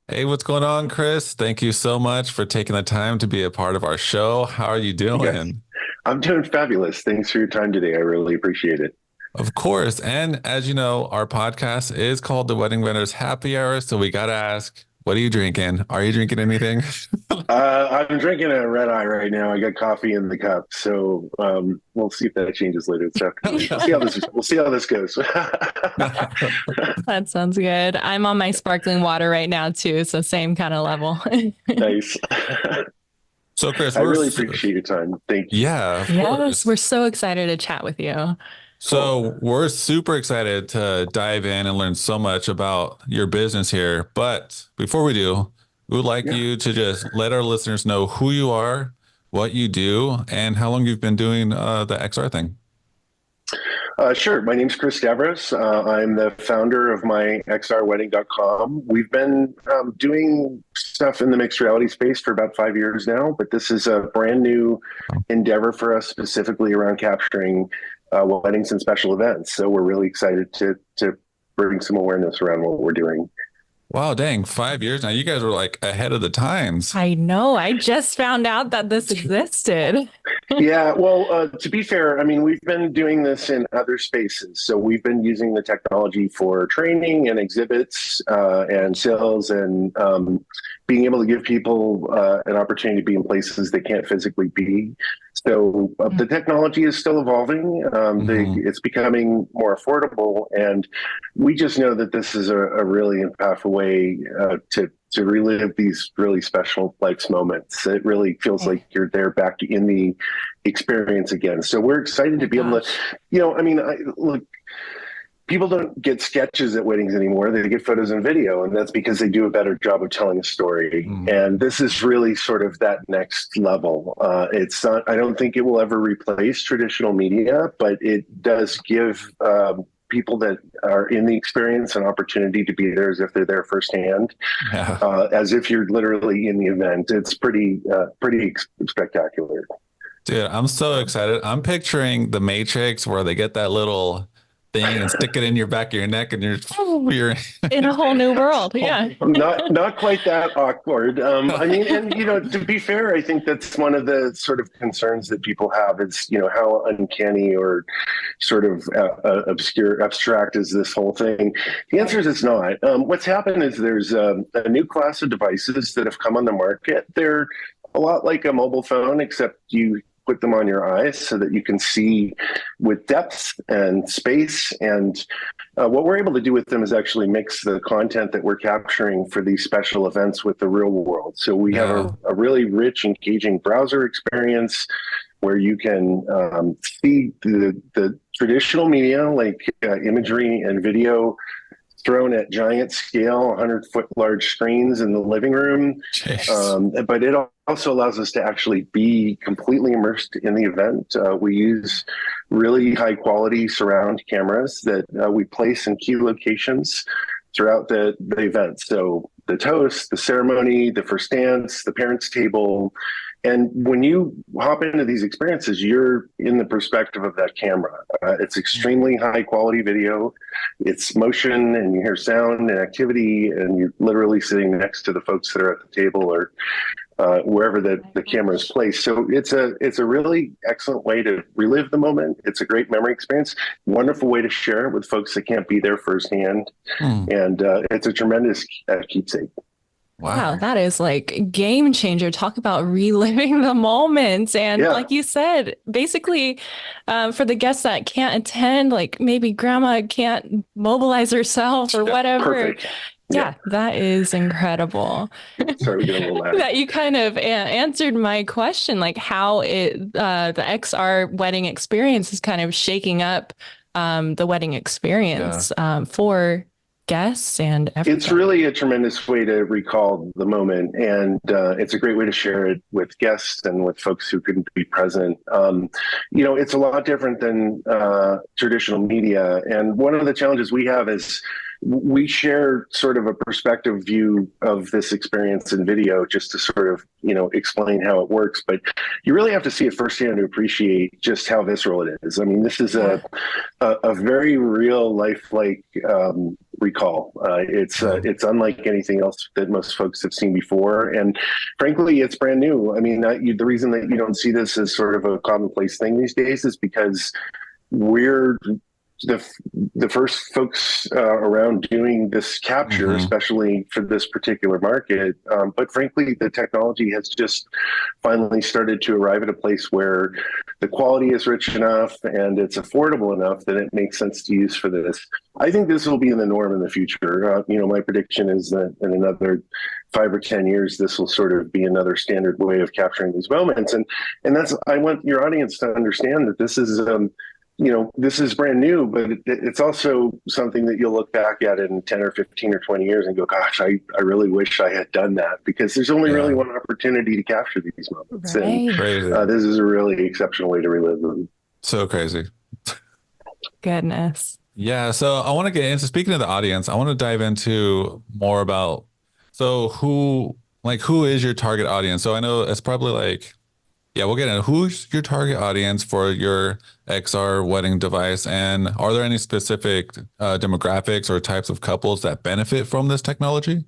Hey, what's going on, Chris? Thank you so much for taking the time to be a part of our show. How are you Yes, doing? I'm doing fabulous. Thanks for your time today. I really appreciate it. Of course. And as you know, our podcast is called the Wedding Vendors Happy Hour. So we got to ask, what are you drinking? Are you drinking anything? I'm drinking a red eye right now. I got coffee in the cup, so we'll see if that changes later this afternoon. We'll see how this goes. That sounds good. I'm on my sparkling water right now too, so same kind of level. Nice. So, Chris, I really appreciate your time. Thank you. yeah, of Yes, course. we're so excited to chat with you. Cool. So we're super excited to dive in and learn so much about your business here. But before we do, we would like Yeah. you to just let our listeners know who you are, what you do, and how long you've been doing the XR thing. Sure. My name's Chris Stavros. I'm the founder of myxrwedding.com. We've been doing stuff in the mixed reality space for about 5 years now, but this is a brand new endeavor for us specifically around capturing weddings and special events. So we're really excited to bring some awareness around what we're doing. Wow, dang, 5 years now. You guys were like ahead of the times. I know. I just found out that this existed. Yeah, well, to be fair, I mean, we've been doing this in other spaces. So we've been using the technology for training and exhibits and sales and being able to give people an opportunity to be in places they can't physically be. So the technology is still evolving. Hmm. It's becoming more affordable, and we just know that this is a really impactful way to relive these really special life's moments. It really feels Oh like you're there back in the experience again. So we're excited to my be able to, gosh. I mean, look, people don't get sketches at weddings anymore. They get photos and video, and that's because they do a better job of telling a story. Hmm. And this is really sort of that next level. It's not, I don't think it will ever replace traditional media, but it does give people that are in the experience an opportunity to be there as if they're there firsthand, Yeah. as if you're literally in the event. It's pretty spectacular. Dude, I'm so excited. I'm picturing the Matrix where they get that little thing and stick it in your back of your neck and you're In a whole new world. Yeah. Not quite that awkward. I mean, and to be fair, I think that's one of the sort of concerns that people have is how uncanny or sort of obscure, abstract is this whole thing. The answer is it's not. What's happened is there's a new class of devices that have come on the market. They're a lot like a mobile phone, except you put them on your eyes so that you can see with depth and space. And what we're able to do with them is actually mix the content that we're capturing for these special events with the real world. So we have yeah. a really rich, engaging browser experience where you can see the traditional media like imagery and video thrown at giant scale, 100-foot large screens in the living room. Jeez. But it also allows us to actually be completely immersed in the event. We use really high quality surround cameras that we place in key locations throughout the event. So the toast, the ceremony, the first dance, the parents' table. And when you hop into these experiences, you're in the perspective of that camera. It's extremely high quality video. It's motion and you hear sound and activity, and you're literally sitting next to the folks that are at the table or wherever the camera is placed. So it's a really excellent way to relive the moment. It's a great memory experience. Wonderful way to share it with folks that can't be there firsthand, Hmm. and it's a tremendous keepsake. Wow, Wow. that is like game changer. Talk about reliving the moments. And Yeah, like you said, basically, for the guests that can't attend, like maybe grandma can't mobilize herself or whatever. perfect. Yeah. Yeah, that is incredible. Sorry, we get a little loud. That you kind of answered my question, like how the XR wedding experience is kind of shaking up the wedding Yeah. experience for guests and It's everybody. really a tremendous way to recall the moment, and it's a great way to share it with guests and with folks who couldn't be present. It's a lot different than traditional media, and one of the challenges we have is we share sort of a perspective view of this experience in video just to sort of, explain how it works. But you really have to see it firsthand to appreciate just how visceral it is. I mean, this is a very real lifelike recall. It's unlike anything else that most folks have seen before. And frankly, it's brand new. I mean, the reason that you don't see this as sort of a commonplace thing these days is because we're the first folks around doing this capture, especially for this particular market. But frankly, the technology has just finally started to arrive at a place where the quality is rich enough and it's affordable enough that it makes sense to use for this. I think this will be the norm in the future. My prediction is that in another 5 or 10 years, this will sort of be another standard way of capturing these moments. And I want your audience to understand that this is this is brand new, but it's also something that you'll look back at in 10 or 15 or 20 years and go, gosh, I really wish I had done that, because there's only really one opportunity to capture these moments. Right. And this is a really exceptional way to relive them. So crazy. Goodness. Yeah. So I want to get into, speaking of the audience, I want to dive into more about, so who is your target audience? So I know it's probably like, yeah, we'll get into who's your target audience for your XR wedding device, and are there any specific demographics or types of couples that benefit from this technology?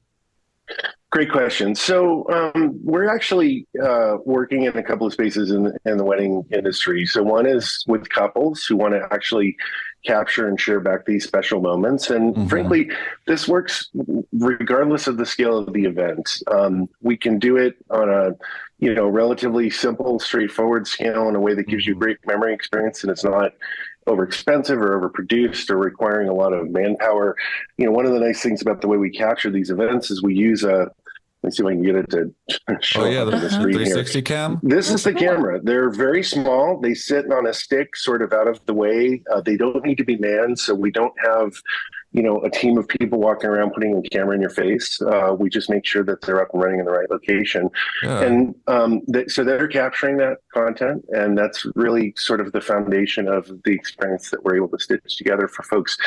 Great question. So we're actually working in a couple of spaces in the wedding industry. So one is with couples who want to actually capture and share back these special moments. And frankly, this works regardless of the scale of the event. We can do it on a relatively simple, straightforward scale in a way that gives you great memory experience, and it's not overexpensive or overproduced or requiring a lot of manpower. One of the nice things about the way we capture these events is we use let me see if I can get it to show up on the screen 360 here. Cam. This is the camera. They're very small. They sit on a stick sort of out of the way. They don't need to be manned, so we don't have a team of people walking around putting a camera in your face. We just make sure that they're up and running in the right location. Yeah. And so they're capturing that content, and that's really sort of the foundation of the experience that we're able to stitch together for folks.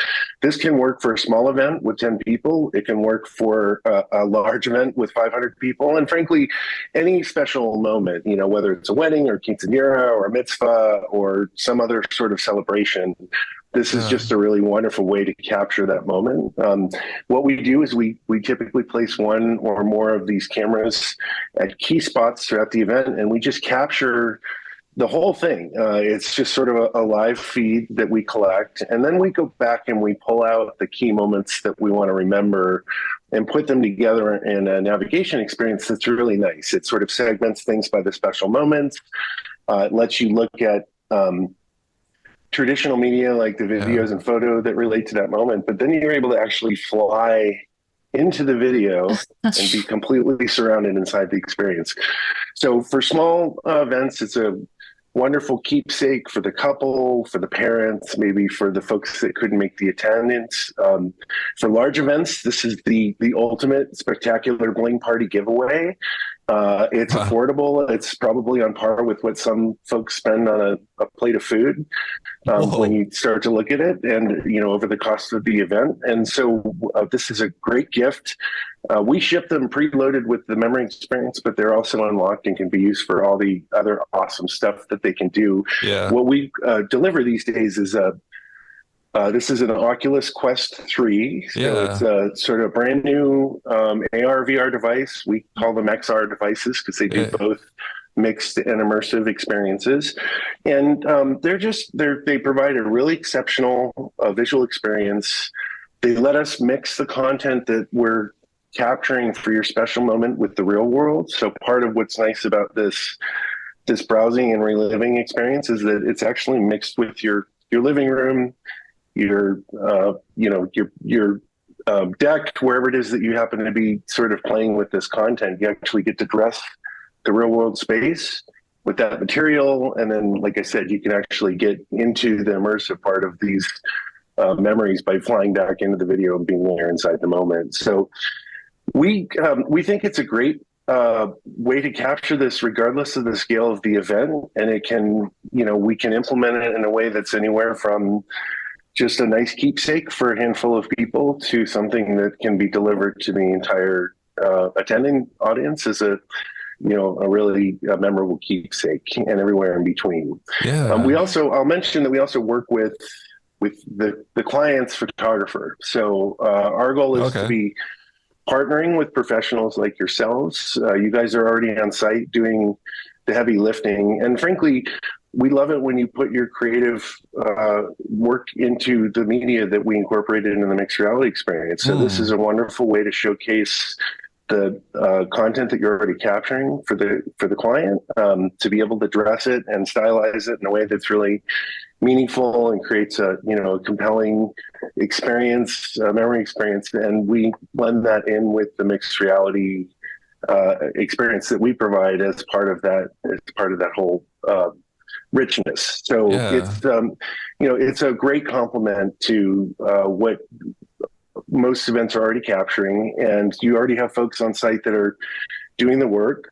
This can work for a small event with 10 people. It can work for a large event with 500 people. And frankly, any special moment, whether it's a wedding or quinceañera or a mitzvah or some other sort of celebration, this is just a really wonderful way to capture that moment. What we do is we typically place one or more of these cameras at key spots throughout the event, and we just capture the whole thing. It's just sort of a live feed that we collect, and then we go back and we pull out the key moments that we want to remember and put them together in a navigation experience that's really nice. It sort of segments things by the special moments. It lets you look at traditional media like the videos and photo that relate to that moment, but then you're able to actually fly into the video and be completely surrounded inside the experience. So for small events, it's a wonderful keepsake for the couple, for the parents, maybe for the folks that couldn't make the attendance. For large events, this is the ultimate spectacular bling party giveaway. It's affordable. It's probably on par with what some folks spend on a plate of food when you start to look at it, and over the cost of the event. And so this is a great gift. We ship them preloaded with the memory experience, but they're also unlocked and can be used for all the other awesome stuff that they can do. Yeah. What we deliver these days is this is an Oculus Quest 3. So it's a sort of brand new AR VR device. We call them XR devices because they do both mixed and immersive experiences. And they provide a really exceptional visual experience. They let us mix the content that we're capturing for your special moment with the real world. So part of what's nice about this browsing and reliving experience is that it's actually mixed with your living room, your deck, wherever it is that you happen to be sort of playing with this content. You actually get to dress the real world space with that material. And then, like I said, you can actually get into the immersive part of these memories by flying back into the video and being there inside the moment. So we think it's a great way to capture this regardless of the scale of the event. And it can, we can implement it in a way that's anywhere from just a nice keepsake for a handful of people to something that can be delivered to the entire attending audience is a really memorable keepsake, and everywhere in between. Yeah. I'll mention that we also work with the client's photographer. So our goal is to Okay. be partnering with professionals like yourselves. You guys are already on site doing the heavy lifting, and frankly, we love it when you put your creative work into the media that we incorporated into the mixed reality experience. So this is a wonderful way to showcase the content that you're already capturing for the client, to be able to dress it and stylize it in a way that's really meaningful and creates a compelling experience, memory experience. And we blend that in with the mixed reality experience that we provide as part of that whole richness. So Yeah. it's a great complement to what most events are already capturing, and you already have folks on site that are doing the work.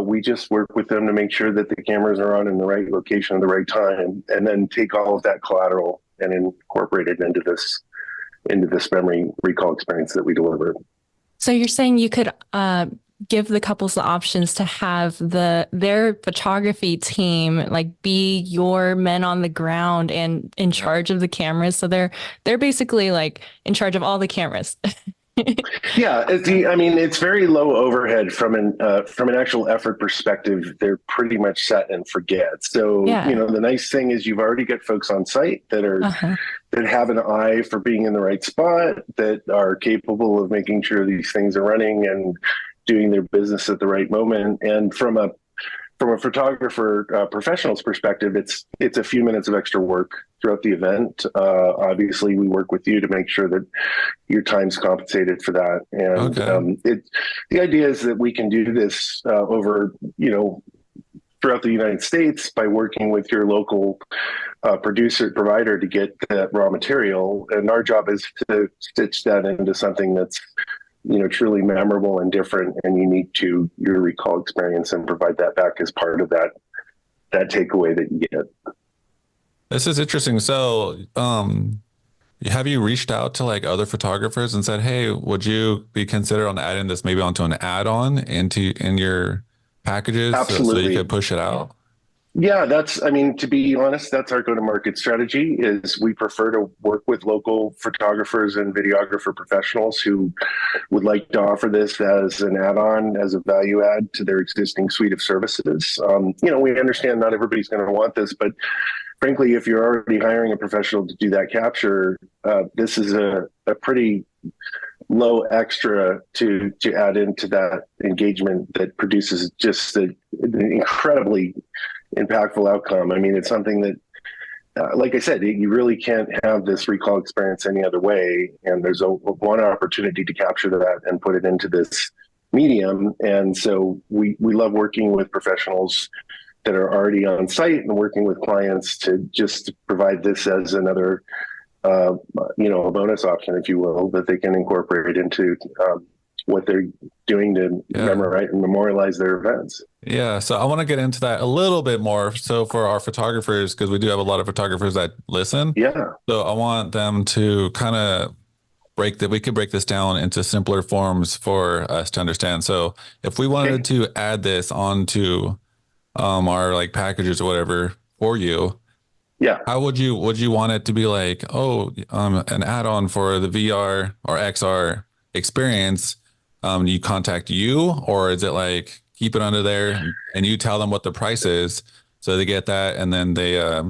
We just work with them to make sure that the cameras are on in the right location at the right time, and then take all of that collateral and incorporate it into this memory recall experience that we deliver. So you're saying you could give the couples the options to have their photography team like be your men on the ground and in charge of the cameras. So they're basically like in charge of all the cameras. Yeah, it's very low overhead from an actual effort perspective. They're pretty much set and forget. So Yeah. the nice thing is you've already got folks on site that have an eye for being in the right spot, that are capable of making sure these things are running and doing their business at the right moment. And from a photographer professional's perspective, it's a few minutes of extra work throughout the event. Obviously, we work with you to make sure that your time's compensated for that. And the idea is that we can do this over throughout the United States by working with your local provider to get that raw material. And our job is to stitch that into something that's truly memorable and different and unique to your recall experience, and provide that back as part of that takeaway that you get. This is interesting. So, have you reached out to like other photographers and said, "Hey, would you be considered on adding this maybe onto an add-on in your packages so you Absolutely. could push it out?" Yeah, to be honest, that's our go-to-market strategy. Is we prefer to work with local photographers and videographer professionals who would like to offer this as an add-on, as a value add to their existing suite of services. We understand not everybody's going to want this, but frankly, if you're already hiring a professional to do that capture, this is a pretty low extra to add into that engagement that produces just an incredibly impactful outcome. It's something that, like I said, you really can't have this recall experience any other way. And there's one opportunity to capture that and put it into this medium. And so we love working with professionals that are already on site and working with clients to just provide this as another, a bonus option, if you will, that they can incorporate into what they're doing to memorialize their events. Yeah, so I want to get into that a little bit more. So for our photographers, because we do have a lot of photographers that listen. Yeah. So I want them to kind of we could break this down into simpler forms for us to understand. So if we wanted to add this onto our like packages or whatever for you, how would you want it to be like, an add-on for the VR or XR experience? You contact you, or is it like keep it under there and you tell them what the price is so they get that and then they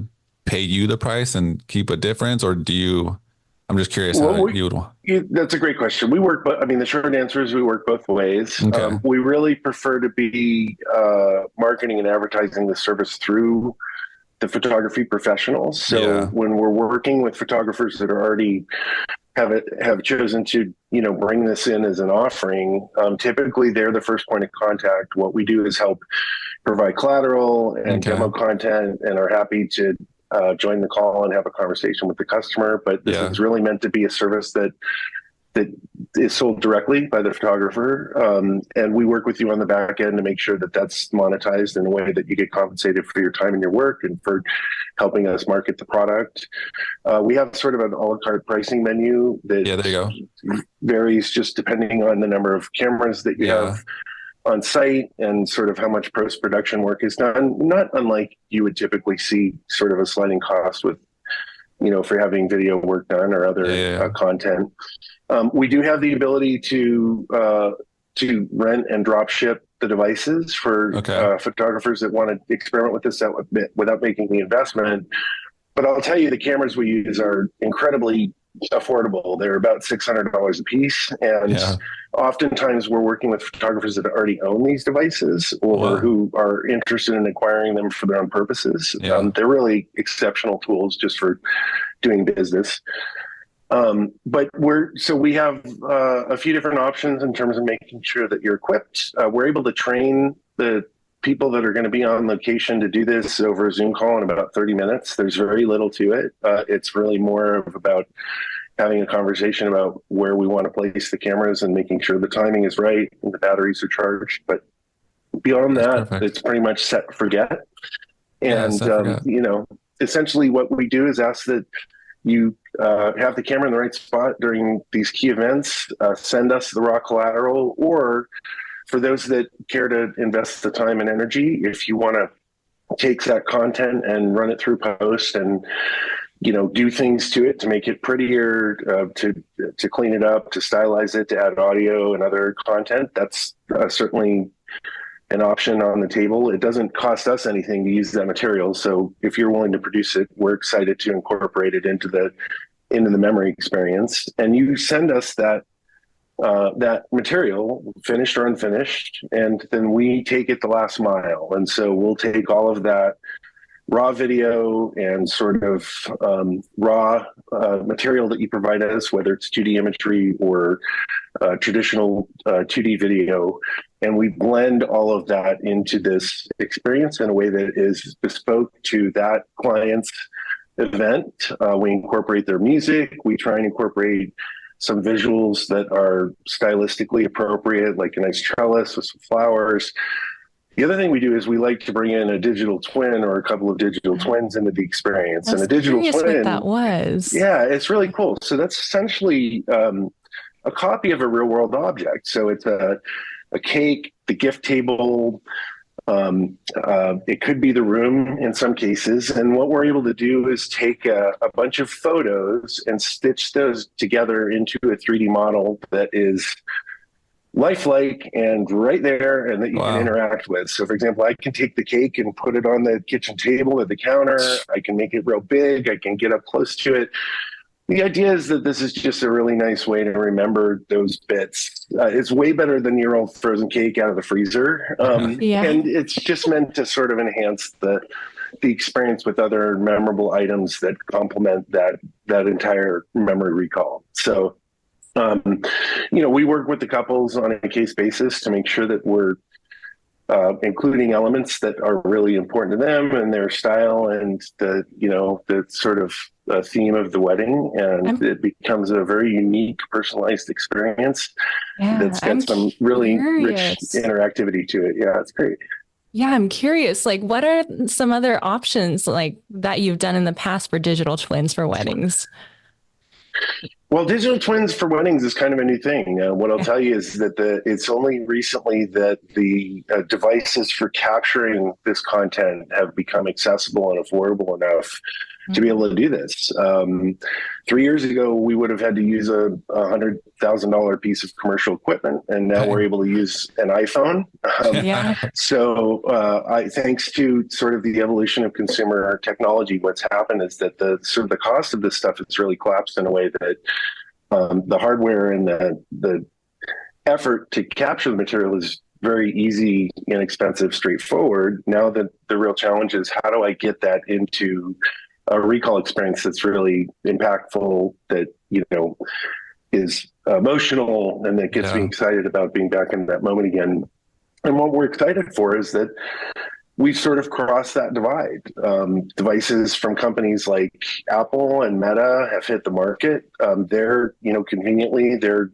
pay you the price and keep a difference? Or I'm just curious how you would want. That's a great question. We work, but the short answer is we work both ways. Okay. We really prefer to be marketing and advertising the service through the photography professionals. So when we're working with photographers that are already have chosen to bring this in as an offering, typically they're the first point of contact. What we do is help provide collateral and demo content, and are happy to join the call and have a conversation with the customer. But this is really meant to be a service that that is sold directly by the photographer. And we work with you on the back end to make sure that that's monetized in a way that you get compensated for your time and your work and for helping us market the product. We have sort of an a la carte pricing menu that Yeah, there you go. varies just depending on the number of cameras that you Yeah. have on site and sort of how much post-production work is done, not unlike you would typically see sort of a sliding cost with, for having video work done or other content. We do have the ability to rent and drop ship the devices for photographers that want to experiment with this without making the investment. But I'll tell you, the cameras we use are incredibly affordable. They're about $600 a piece. And oftentimes we're working with photographers that already own these devices or who are interested in acquiring them for their own purposes. They're really exceptional tools just for doing business. But we have a few different options in terms of making sure that you're equipped. We're able to train the people that are going to be on location to do this over a Zoom call in about 30 minutes. There's very little to it. It's really more of about having a conversation about where we want to place the cameras and making sure the timing is right and the batteries are charged. But beyond it's pretty much set, forget. And, essentially what we do is ask that you have the camera in the right spot during these key events, send us the raw collateral, or for those that care to invest the time and energy, if you want to take that content and run it through post and, do things to it to make it prettier, to clean it up, to stylize it, to add audio and other content, that's certainly an option on the table. It doesn't cost us anything to use that material. So if you're willing to produce it, we're excited to incorporate it into the memory experience. And you send us that material, finished or unfinished, and then we take it the last mile. And so we'll take all of that raw video and sort of raw material that you provide us, whether it's 2D imagery or traditional 2D video, and we blend all of that into this experience in a way that is bespoke to that client's event. We incorporate their music. We try and incorporate some visuals that are stylistically appropriate, like a nice trellis with some flowers. The other thing we do is we like to bring in a digital twin or a couple of digital twins into the experience. And a digital twin, what that was. Yeah, it's really cool. So that's essentially a copy of a real world object. So it's a cake, the gift table, it could be the room in some cases. And what we're able to do is take a bunch of photos and stitch those together into a 3D model that is lifelike and right there and that you can interact with. So for example, I can take the cake and put it on the kitchen table or the counter. I can make it real big. I can get up close to it. The idea is that this is just a really nice way to remember those bits. It's way better than your old frozen cake out of the freezer. And it's just meant to sort of enhance the experience with other memorable items that complement that entire memory recall. So, we work with the couples on a case basis to make sure that we're including elements that are really important to them and their style and the sort of theme of the wedding. And it becomes a very unique, personalized experience that's got some really rich interactivity to it. Yeah, it's great. Yeah, I'm curious, like, what are some other options like that you've done in the past for digital twins for weddings? Well, digital twins for weddings is kind of a new thing. What I'll tell you is that it's only recently that the devices for capturing this content have become accessible and affordable enough to be able to do this. 3 years ago, we would have had to use a $100,000 piece of commercial equipment, and now we're able to use an iPhone. So thanks to sort of the evolution of consumer technology, what's happened is that the cost of this stuff has really collapsed in a way that the hardware and the effort to capture the material is very easy, inexpensive, straightforward. Now that the real challenge is how do I get that into a recall experience that's really impactful, that is emotional, and that gets me excited about being back in that moment again. And what we're excited for is that we've sort of crossed that divide. Devices from companies like Apple and Meta have hit the market. They're, conveniently, they're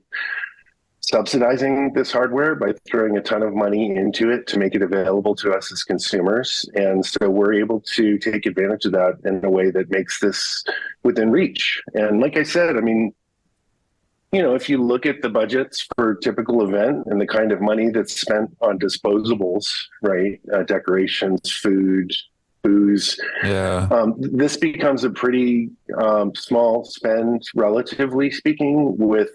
subsidizing this hardware by throwing a ton of money into it to make it available to us as consumers. And so we're able to take advantage of that in a way that makes this within reach. And like I said, I mean, if you look at the budgets for a typical event and the kind of money that's spent on disposables, right? Decorations, food, booze. Yeah. This becomes a pretty small spend, relatively speaking, with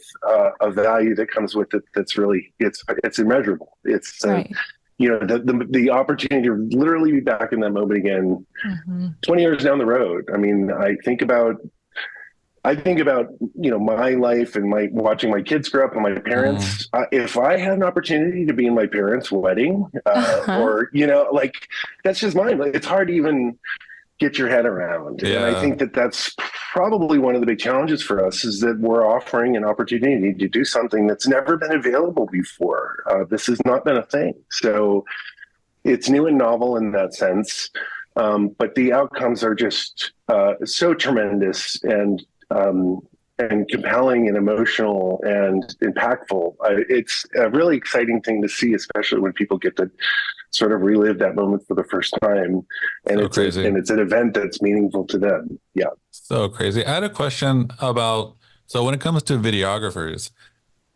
a value that comes with it that's really, it's immeasurable. It's Right. the opportunity to literally be back in that moment again 20 years down the road. I mean, I think about my life and watching my kids grow up and my parents. If I had an opportunity to be in my parents' wedding, or like, that's just mine. Like, it's hard to even get your head around. Yeah. And I think that that's probably one of the big challenges for us, is that we're offering an opportunity to do something that's never been available before. This has not been a thing, so it's new and novel in that sense. But the outcomes are just so tremendous and compelling and emotional and impactful. It's a really exciting thing to see, especially when people get to sort of relive that moment for the first time. And So it's crazy. and it's an event that's meaningful to them. Yeah. So crazy. I had a question about, so when it comes to videographers,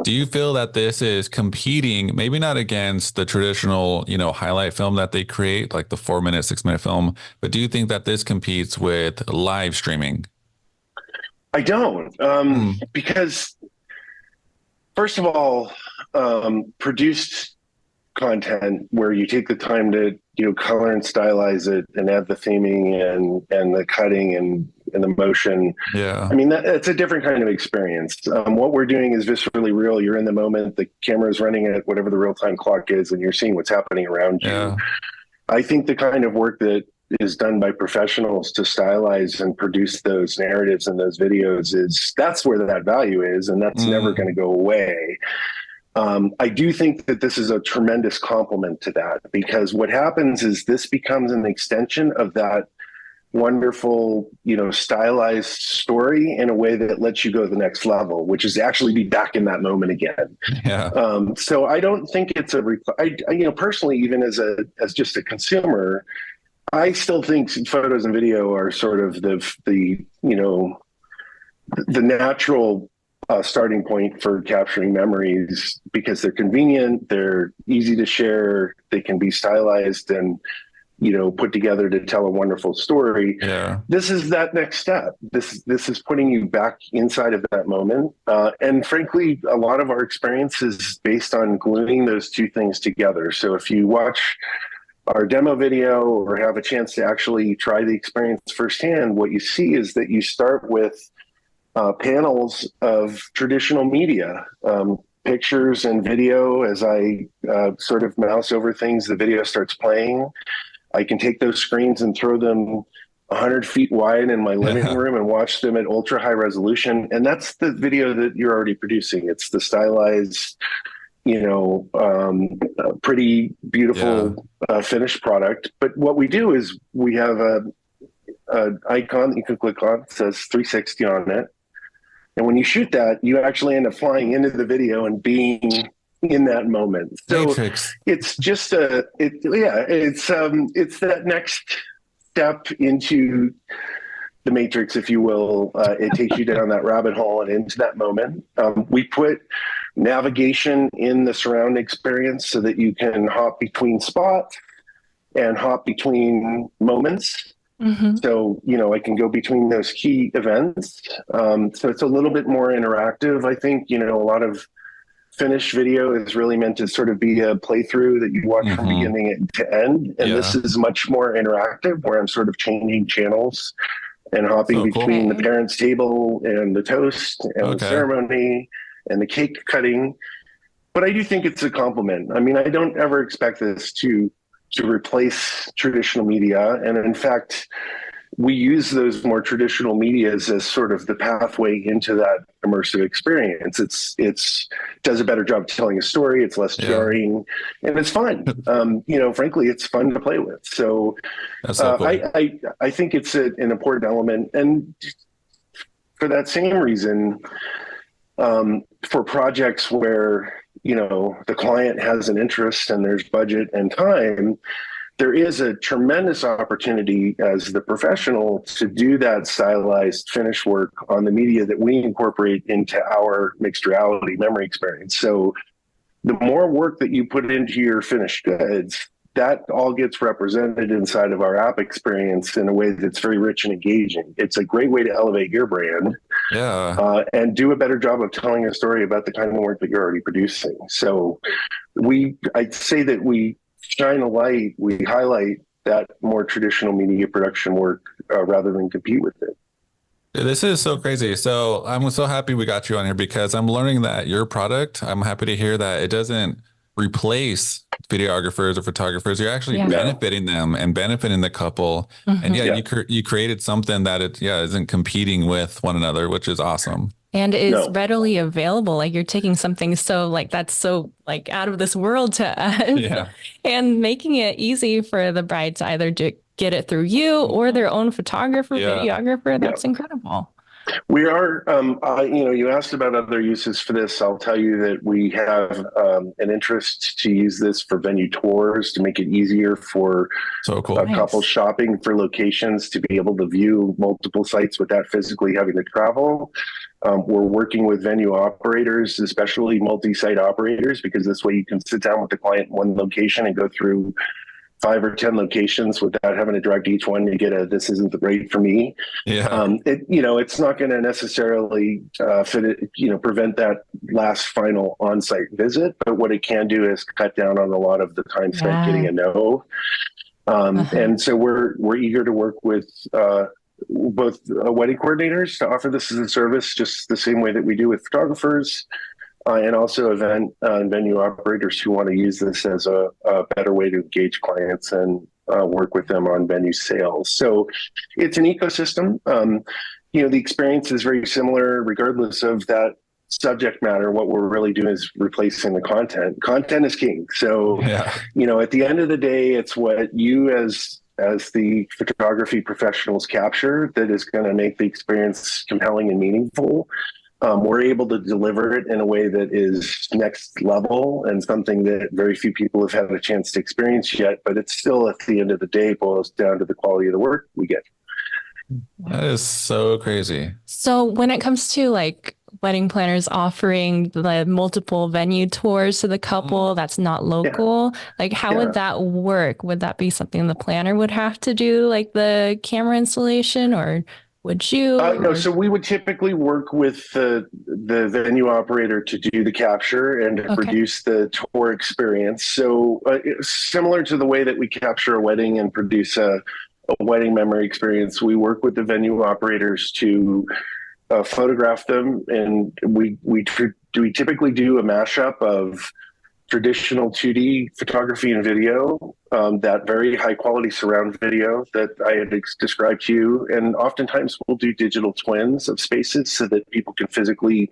do you feel that this is competing, maybe not against the traditional, highlight film that they create, like the 4 minute, 6 minute film, but do you think that this competes with live streaming? I don't, because first of all, produced content where you take the time to color and stylize it and add the theming and the cutting and the motion. Yeah. I mean, it's a different kind of experience. What we're doing is viscerally real. You're in the moment. The camera is running at whatever the real-time clock is, and you're seeing what's happening around you. Yeah. I think the kind of work that is done by professionals to stylize and produce those narratives and those videos that's where that value is, and that's never going to go away. I do think that this is a tremendous compliment to that, because what happens is this becomes an extension of that wonderful, stylized story in a way that lets you go to the next level, which is actually be back in that moment again. Yeah. So I don't think it's personally, even as just a consumer, I still think photos and video are sort of the natural starting point for capturing memories, because they're convenient, they're easy to share, they can be stylized and put together to tell a wonderful story. Yeah. This is that next step. This is putting you back inside of that moment. And frankly, a lot of our experience is based on gluing those two things together. So if you watch our demo video or have a chance to actually try the experience firsthand, what you see is that you start with panels of traditional media, pictures and video. As I sort of mouse over things, the video starts playing. I can take those screens and throw them 100 feet wide in my living room and watch them at ultra high resolution. And that's the video that you're already producing. It's the stylized, pretty beautiful finished product. But what we do is we have an icon that you can click on. It says 360 on it. And when you shoot that, you actually end up flying into the video and being in that moment. So Matrix. it's just it's that next step into the matrix, if you will. It takes you down that rabbit hole and into that moment. We put navigation in the surround experience so that you can hop between spots and hop between moments. So, I can go between those key events. So it's a little bit more interactive. I think, a lot of finished video is really meant to sort of be a playthrough that you watch from beginning to end. And this is much more interactive, where I'm sort of changing channels and hopping between the parents' table and the toast and the ceremony and the cake cutting. But I do think it's a compliment. I mean, I don't ever expect this to replace traditional media. And in fact, we use those more traditional medias as sort of the pathway into that immersive experience. It's does a better job telling a story. It's less Yeah. jarring, and it's fun. Frankly, it's fun to play with. So That's so cool. I think it's an important element, and for that same reason, for projects where the client has an interest and there's budget and time, there is a tremendous opportunity as the professional to do that stylized finish work on the media that we incorporate into our mixed reality memory experience. So the more work that you put into your finished goods, that all gets represented inside of our app experience in a way that's very rich and engaging. It's a great way to elevate your brand, and do a better job of telling a story about the kind of work that you're already producing. So I'd say that we shine a light, we highlight that more traditional media production work rather than compete with it. This is so crazy. So I'm so happy we got you on here because I'm learning that your product, I'm happy to hear that it doesn't replace videographers or photographers. You're actually benefiting them and benefiting the couple. And you created something that isn't competing with one another, which is awesome. And is readily available. Like you're taking something so like that's so like out of this world to us, and making it easy for the bride to either get it through you or their own photographer, videographer. That's incredible. We are, you asked about other uses for this. I'll tell you that we have an interest to use this for venue tours to make it easier for couple shopping for locations to be able to view multiple sites without physically having to travel. We're working with venue operators, especially multi-site operators, because this way you can sit down with the client in one location and go through 5 or 10 locations without having to drive to each one to get this isn't the rate for me. It's not going to necessarily prevent that last final on-site visit, but what it can do is cut down on a lot of the time spent getting a no. And so we're eager to work with both wedding coordinators to offer this as a service, just the same way that we do with photographers, and also event and venue operators who want to use this as a better way to engage clients and work with them on venue sales. So it's an ecosystem. The experience is very similar regardless of that subject matter. What we're really doing is replacing the content. Content is king. So, at the end of the day, it's what you as the photography professionals capture that is going to make the experience compelling and meaningful. We're able to deliver it in a way that is next level and something that very few people have had a chance to experience yet, but it's still at the end of the day boils down to the quality of the work we get. That is so crazy. So when it comes to like wedding planners offering the multiple venue tours to the couple that's not local, like how would that work? Would that be something the planner would have to do, like the camera installation, or would you? No, so we would typically work with the venue operator to do the capture and to produce the tour experience. So similar to the way that we capture a wedding and produce a wedding memory experience, we work with the venue operators to photograph them, and we typically do a mashup of traditional 2D photography and video, that very high quality surround video that I had described to you. And oftentimes we'll do digital twins of spaces so that people can physically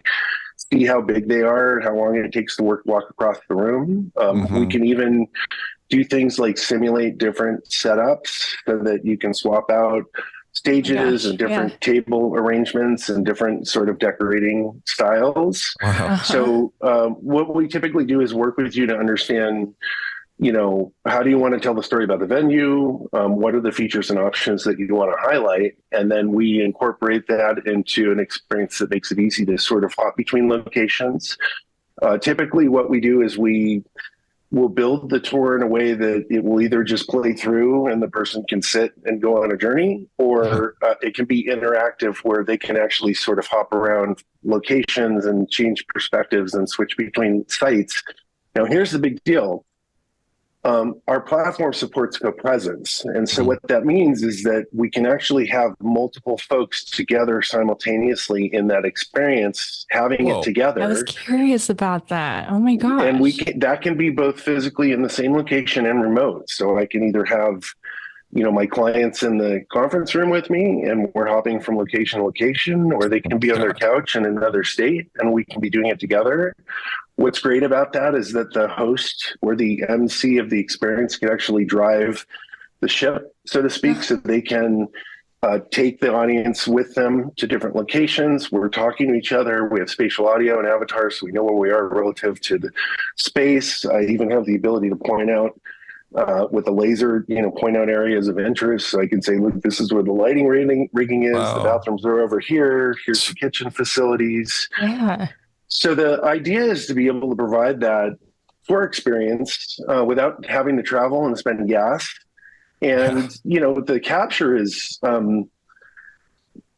see how big they are, how long it takes to walk across the room. We can even do things like simulate different setups so that you can swap out stages and different table arrangements and different sort of decorating styles. So what we typically do is work with you to understand, how do you want to tell the story about the venue? What are the features and options that you want to highlight? And then we incorporate that into an experience that makes it easy to sort of hop between locations. Typically what we do is we'll build the tour in a way that it will either just play through and the person can sit and go on a journey, or it can be interactive where they can actually sort of hop around locations and change perspectives and switch between sites. Now, here's the big deal. Our platform supports co-presence. And so what that means is that we can actually have multiple folks together simultaneously in that experience, having it together. I was curious about that. Oh my gosh. And that can be both physically in the same location and remote. So I can either have my clients in the conference room with me, and we're hopping from location to location, or they can be on their couch in another state and we can be doing it together. What's great about that is that the host or the MC of the experience can actually drive the ship, so to speak, so they can take the audience with them to different locations. We're talking to each other. We have spatial audio and avatars, so we know where we are relative to the space. I even have the ability to point out with a laser, point out areas of interest. So I can say, look, this is where the lighting rigging is. Wow. The bathrooms are over here. Here's the kitchen facilities. Yeah. So the idea is to be able to provide that for experience without having to travel and spend gas. And, the capture is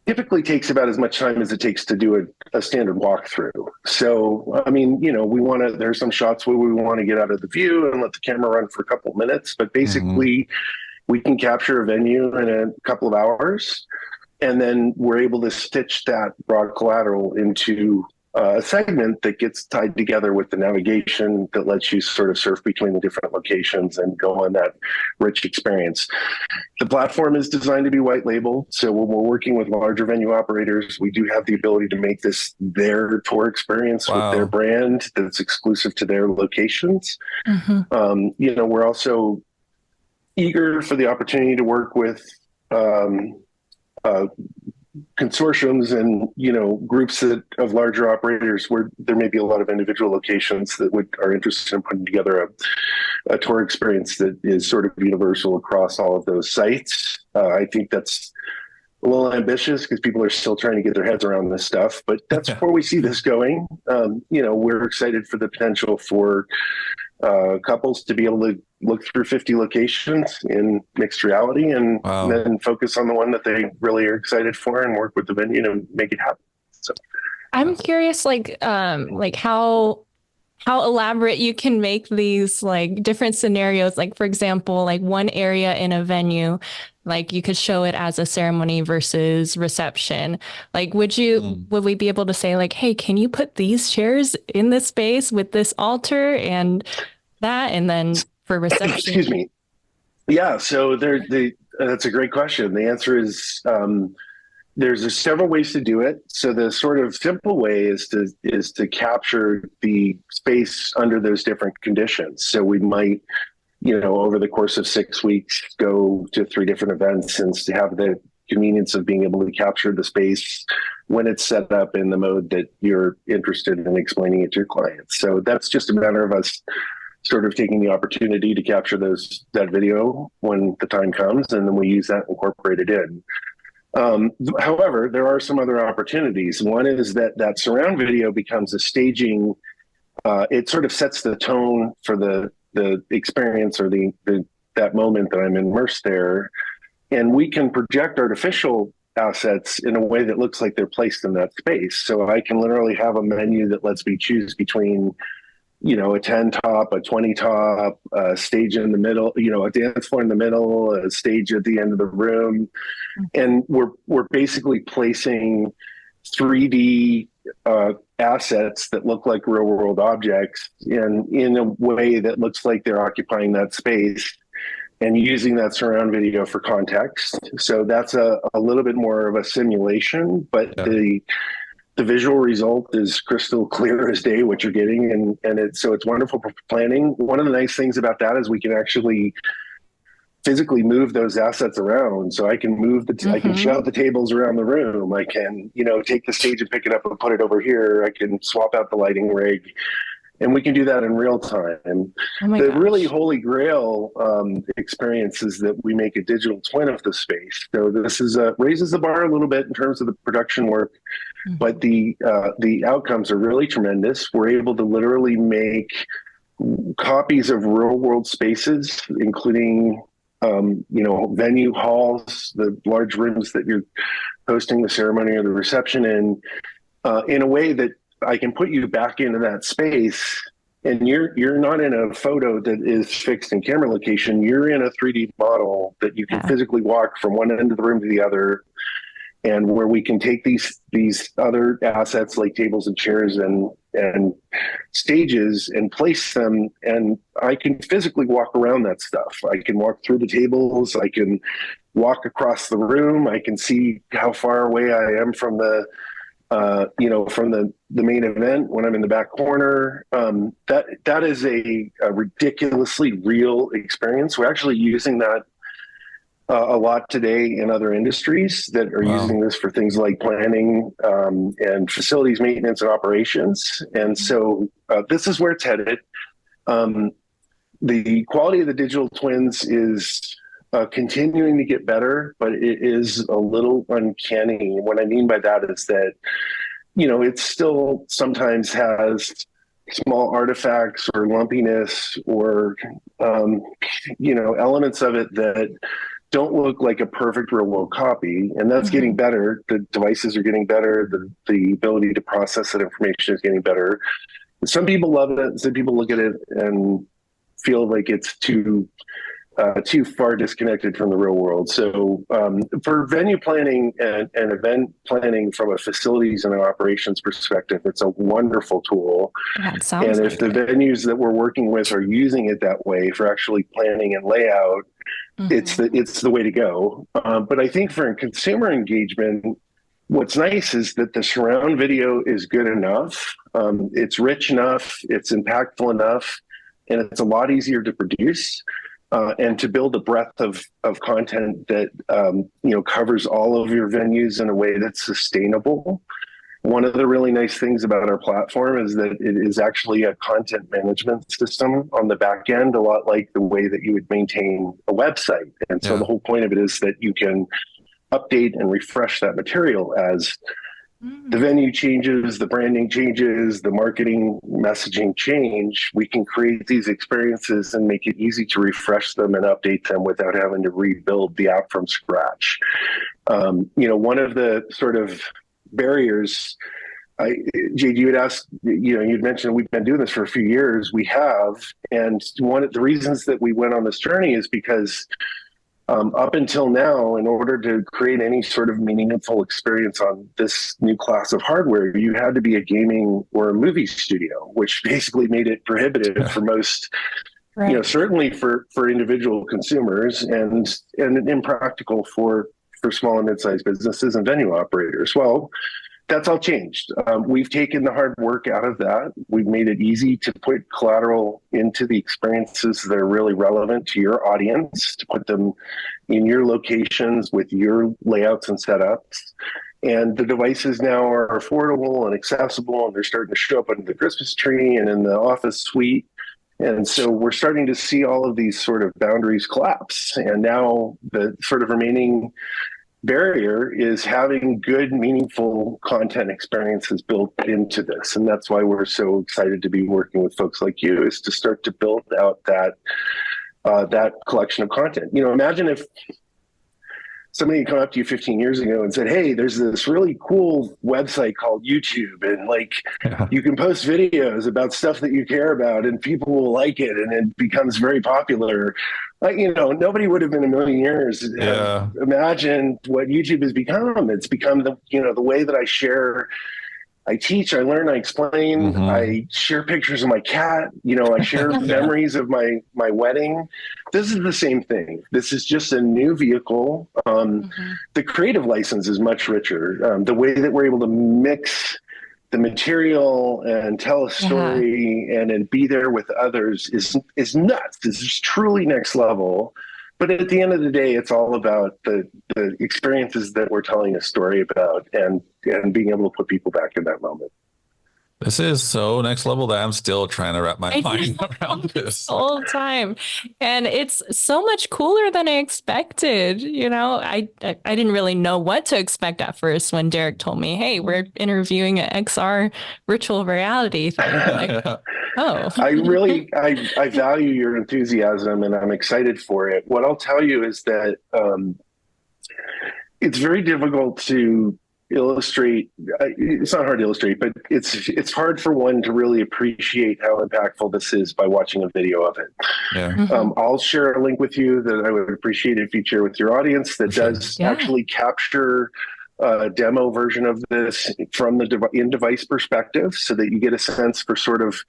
typically takes about as much time as it takes to do a standard walkthrough. So, there's some shots where we want to get out of the view and let the camera run for a couple of minutes, but basically we can capture a venue in a couple of hours, and then we're able to stitch that broad collateral into a segment that gets tied together with the navigation that lets you sort of surf between the different locations and go on that rich experience. The platform is designed to be white labeled. So when we're working with larger venue operators, we do have the ability to make this their tour experience with their brand that's exclusive to their locations. We're also eager for the opportunity to work with consortiums and groups of larger operators where there may be a lot of individual locations that are interested in putting together a tour experience that is sort of universal across all of those sites. I think that's a little ambitious because people are still trying to get their heads around this stuff, but that's where we see this going. We're excited for the potential for couples to be able to look through 50 locations in mixed reality and then focus on the one that they really are excited for and work with the venue to make it happen. So I'm curious, how elaborate you can make these different scenarios. Like, for example, one area in a venue, you could show it as a ceremony versus reception. Would we be able to say hey, can you put these chairs in this space with this altar and that, and then for reception? Excuse me. Yeah. So that's a great question. The answer is, there's several ways to do it. So the sort of simple way is to capture the space under those different conditions. So we might, over the course of 6 weeks, go to 3 different events and to have the convenience of being able to capture the space when it's set up in the mode that you're interested in explaining it to your clients. So that's just a matter of us sort of taking the opportunity to capture that video when the time comes, and then we use that and incorporate it in. However, there are some other opportunities. One is that surround video becomes a staging. It sort of sets the tone for the experience or that moment that I'm immersed there. And we can project artificial assets in a way that looks like they're placed in that space. So I can literally have a menu that lets me choose between a 10 top, a 20 top, a stage in the middle, a dance floor in the middle, a stage at the end of the room. And we're basically placing 3D assets that look like real world objects in a way that looks like they're occupying that space, and using that surround video for context. So that's a little bit more of a simulation, but the visual result is crystal clear as day what you're getting, and it's wonderful for planning. One of the nice things about that is we can actually physically move those assets around. So I can move I can shove the tables around the room. I can, take the stage and pick it up and put it over here. I can swap out the lighting rig, and we can do that in real time. The really holy grail experience is that we make a digital twin of the space. So this is raises the bar a little bit in terms of the production work, but the outcomes are really tremendous. We're able to literally make copies of real world spaces, including venue halls, the large rooms that you're hosting the ceremony or the reception in a way that I can put you back into that space, and you're not in a photo that is fixed in camera location. You're in a 3D model that you can physically walk from one end of the room to the other, and where we can take these other assets like tables and chairs and and stages and place them, and I can physically walk around that stuff. I can walk through the tables, I can walk across the room, I can see how far away I am from the from the main event when I'm in the back corner. That is a ridiculously real experience. We're actually using that a lot today in other industries that are using this for things like planning and facilities maintenance and operations. And so this is where it's headed. The quality of the digital twins is continuing to get better, but it is a little uncanny. What I mean by that is that, it still sometimes has small artifacts or lumpiness or, elements of it that don't look like a perfect real world copy. And that's getting better. The devices are getting better. The ability to process that information is getting better. Some people love it. Some people look at it and feel like it's too far disconnected from the real world. So for venue planning and event planning from a facilities and an operations perspective, it's a wonderful tool. That sounds and if the venues that we're working with are using it that way for actually planning and layout, it's the way to go. But I think for consumer engagement, what's nice is that the surround video is good enough. It's rich enough, it's impactful enough, and it's a lot easier to produce. And to build a breadth of content that covers all of your venues in a way that's sustainable. One of the really nice things about our platform is that it is actually a content management system on the back end, a lot like the way that you would maintain a website. And so the whole point of it is that you can update and refresh that material as the venue changes, the branding changes, the marketing messaging change. We can create these experiences and make it easy to refresh them and update them without having to rebuild the app from scratch. One of the sort of barriers, Jade, you had asked, you'd mentioned we've been doing this for a few years. We have. And one of the reasons that we went on this journey is because up until now, in order to create any sort of meaningful experience on this new class of hardware, you had to be a gaming or a movie studio, which basically made it prohibitive for most, certainly for individual consumers and impractical for small and mid-sized businesses and venue operators. Well, that's all changed. We've taken the hard work out of that. We've made it easy to put collateral into the experiences that are really relevant to your audience, to put them in your locations with your layouts and setups. And the devices now are affordable and accessible, and they're starting to show up under the Christmas tree and in the office suite. And so we're starting to see all of these sort of boundaries collapse. And now the sort of remaining barrier is having good, meaningful content experiences built into this. And that's why we're so excited to be working with folks like you, is to start to build out that collection of content. Imagine if somebody had come up to you 15 years ago and said, hey, there's this really cool website called YouTube, and you can post videos about stuff that you care about and people will like it and it becomes very popular. Nobody would have in a million years imagined what YouTube has become. It's become the way that I share. I teach, I learn, I explain, I share pictures of my cat, I share memories of my wedding. This is the same thing. This is just a new vehicle. The creative license is much richer. The way that we're able to mix the material and tell a story and then be there with others is nuts. This is truly next level. But at the end of the day, it's all about the experiences that we're telling a story about and being able to put people back in that moment. This is so next level that I'm still trying to wrap my mind around this the whole time. And it's so much cooler than I expected. I didn't really know what to expect at first when Derek told me, hey, we're interviewing an XR virtual reality thing. Oh. I value your enthusiasm and I'm excited for it. What I'll tell you is that it's very difficult to illustrate. It's not hard to illustrate, but it's hard for one to really appreciate how impactful this is by watching a video of it. I'll share a link with you that I would appreciate if you share with your audience that does actually capture demo version of this from the in-device perspective, so that you get a sense for sort of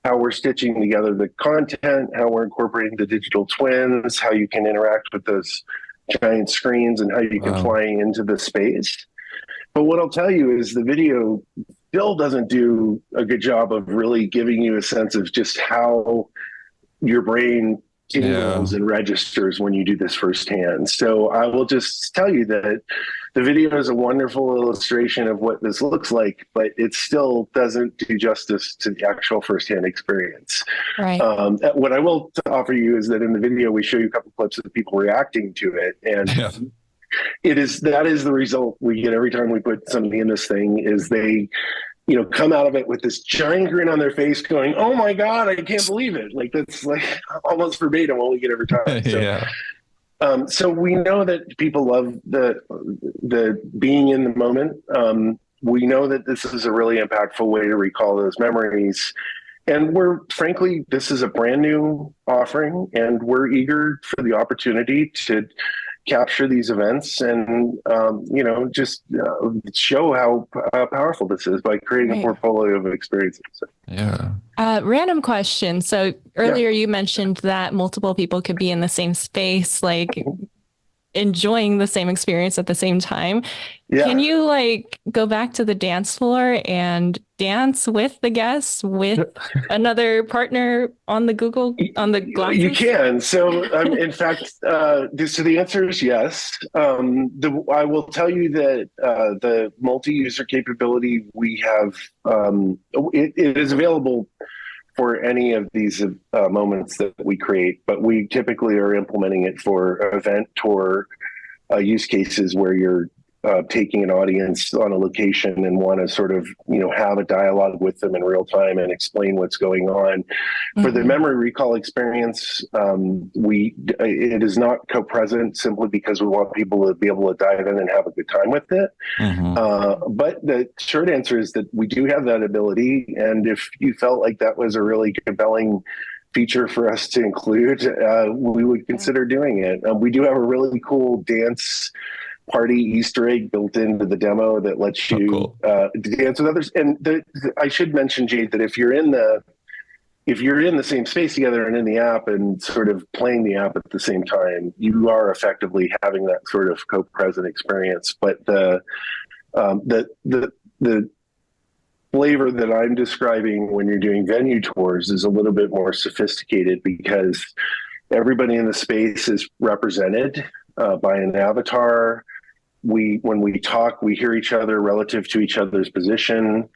how we're stitching together the content, how we're incorporating the digital twins, how you can interact with those giant screens, and how you can fly into the space. But what I'll tell you is the video still doesn't do a good job of really giving you a sense of just how your brain tingles and registers when you do this firsthand. So I will just tell you that the video is a wonderful illustration of what this looks like, but it still doesn't do justice to the actual firsthand experience. Right. What I will offer you is that in the video, we show you a couple clips of people reacting to it. And that is the result we get every time we put somebody in this thing, is they, come out of it with this giant grin on their face going, "Oh my God, I can't believe it." Like, that's like almost verbatim what we get every time. So, so we know that people love the being in the moment. We know that this is a really impactful way to recall those memories. And frankly, this is a brand new offering, and we're eager for the opportunity to capture these events and, just show how powerful this is by creating a portfolio of experiences. Random question. So earlier you mentioned that multiple people could be in the same space, like enjoying the same experience at the same time. Can you go back to the dance floor and dance with the guests with another partner on the glasses? You can. So in fact, so the answer is yes. I will tell you that the multi-user capability we have, it is available for any of these moments that we create, but we typically are implementing it for event tour use cases where you're taking an audience on a location and want to sort of, have a dialogue with them in real time and explain what's going on. For the memory recall experience, it is not co-present simply because we want people to be able to dive in and have a good time with it. But the short answer is that we do have that ability. And if you felt like that was a really compelling feature for us to include, we would consider doing it. We do have a really cool dance party Easter egg built into the demo that lets you dance with others. And I should mention, Jade, that if you're in the same space together and in the app and sort of playing the app at the same time, you are effectively having that sort of co-present experience. But the flavor that I'm describing when you're doing venue tours is a little bit more sophisticated, because everybody in the space is represented by an avatar. When we talk, we hear each other relative to each other's position.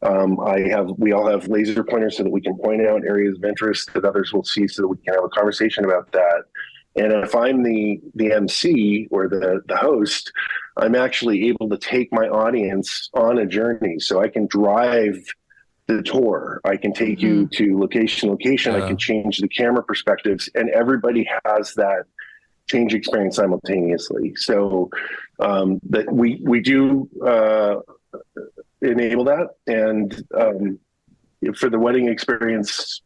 We all have laser pointers so that we can point out areas of interest that others will see, so that we can have a conversation about that. And if I'm the MC or the host, I'm actually able to take my audience on a journey. So I can drive the tour. I can take you to location. I can change the camera perspectives, and everybody has that change experience simultaneously. So that we do enable that. And for the wedding experience,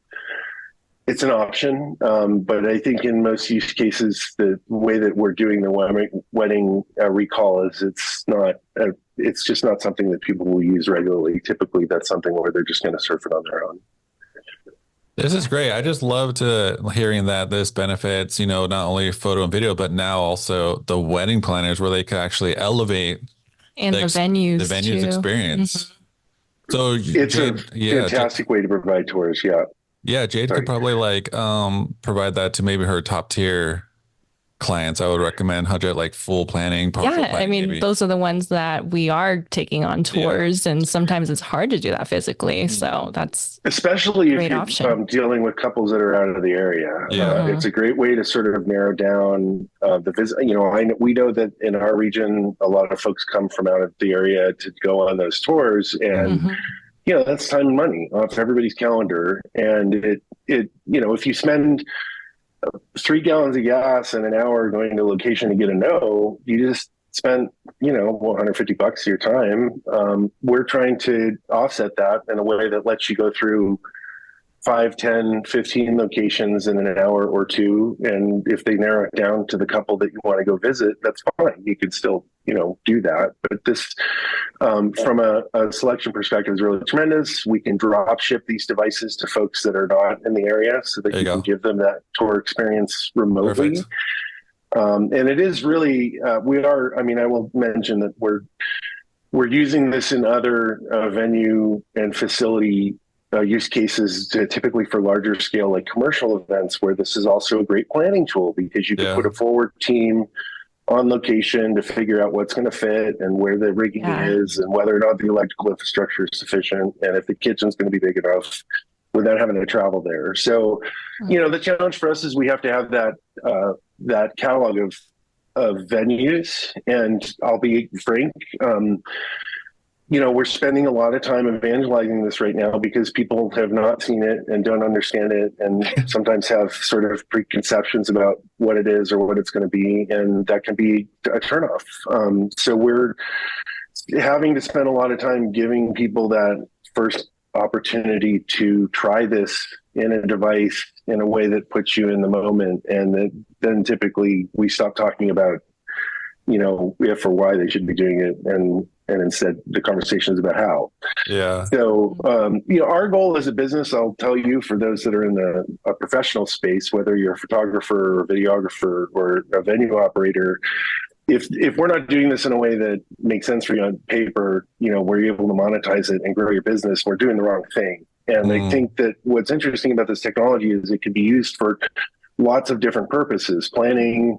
it's an option. But I think in most use cases, the way that we're doing the wedding recall is it's just not something that people will use regularly. Typically, that's something where they're just going to surf it on their own. This is great. I just love hearing that this benefits, not only photo and video, but now also the wedding planners, where they can actually elevate and the venues experience. So it's a fantastic way to provide tours. Jade could probably provide that to maybe her top tier clients. I would recommend 100 full planning. Planning, those are the ones that we are taking on tours, and sometimes it's hard to do that physically. So that's especially if you're dealing with couples that are out of the area. It's a great way to sort of narrow down the visit. We know that in our region, a lot of folks come from out of the area to go on those tours, and that's time and money off everybody's calendar. And if you spend 3 gallons of gas and an hour going to a location to get a no, you just spent, $150 of your time. We're trying to offset that in a way that lets you go through 5, 10, 15 locations in an hour or two. And if they narrow it down to the couple that you want to go visit, that's fine. You could still, do that. But this, from a selection perspective, is really tremendous. We can drop ship these devices to folks that are not in the area so that There you you can go. give them that tour experience remotely. Perfect. And it is really, I will mention that we're using this in other venue and facility use cases, typically for larger scale, like commercial events, where this is also a great planning tool because you can put a forward team on location to figure out what's going to fit and where the rigging is and whether or not the electrical infrastructure is sufficient and if the kitchen's going to be big enough without having to travel there. So, the challenge for us is we have to have that catalog of venues. And I'll be frank, we're spending a lot of time evangelizing this right now because people have not seen it and don't understand it and sometimes have sort of preconceptions about what it is or what it's going to be. And that can be a turnoff. So we're having to spend a lot of time giving people that first opportunity to try this in a device in a way that puts you in the moment. And then typically we stop talking about, if or why they should be doing it. And instead the conversation is about how. Yeah. So, our goal as a business, I'll tell you, for those that are in a professional space, whether you're a photographer or videographer or a venue operator, if we're not doing this in a way that makes sense for you on paper, where you're able to monetize it and grow your business, we're doing the wrong thing. And I think that what's interesting about this technology is it can be used for lots of different purposes: planning,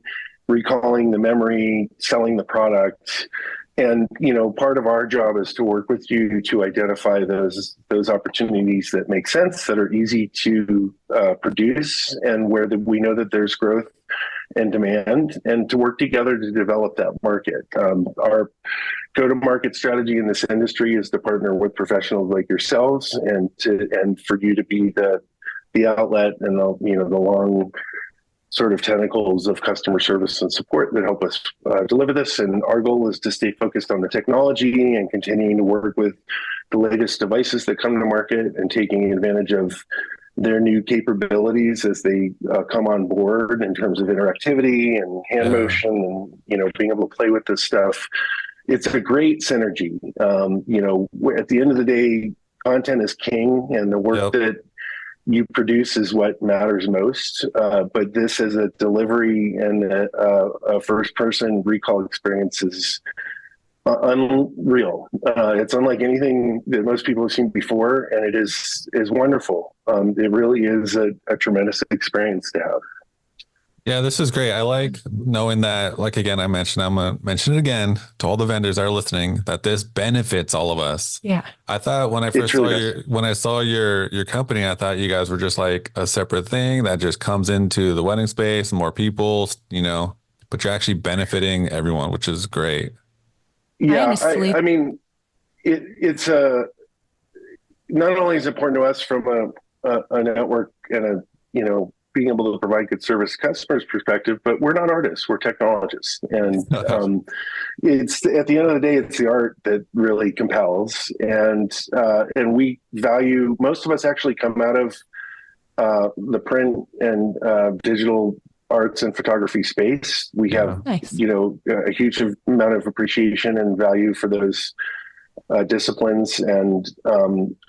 recalling the memory, selling the product. And, part of our job is to work with you to identify those opportunities that make sense, that are easy to produce, and where we know that there's growth and demand, and to work together to develop that market. Our go-to-market strategy in this industry is to partner with professionals like yourselves, and for you to be the outlet and the long sort of tentacles of customer service and support that help us deliver this. And our goal is to stay focused on the technology and continuing to work with the latest devices that come to market and taking advantage of their new capabilities as they come on board in terms of interactivity and hand motion and, being able to play with this stuff. It's a great synergy. At the end of the day, content is king, and the work that you produce is what matters most. But this as a delivery and a first-person recall experience is unreal. It's unlike anything that most people have seen before, and it is wonderful. It really is a tremendous experience to have. Yeah, this is great. I like knowing that, like, again, I'm gonna mention it again to all the vendors that are listening, that this benefits all of us. Yeah. I thought when I first saw your company, I thought you guys were just like a separate thing that just comes into the wedding space and more people, but you're actually benefiting everyone, which is great. Yeah. I mean, it's not only is it important to us from a network and being able to provide good service customers perspective, but we're not artists, we're technologists. And it's at the end of the day, it's the art that really compels. And we value, most of us actually come out of the print and digital arts and photography space. We have, a huge amount of appreciation and value for those disciplines, and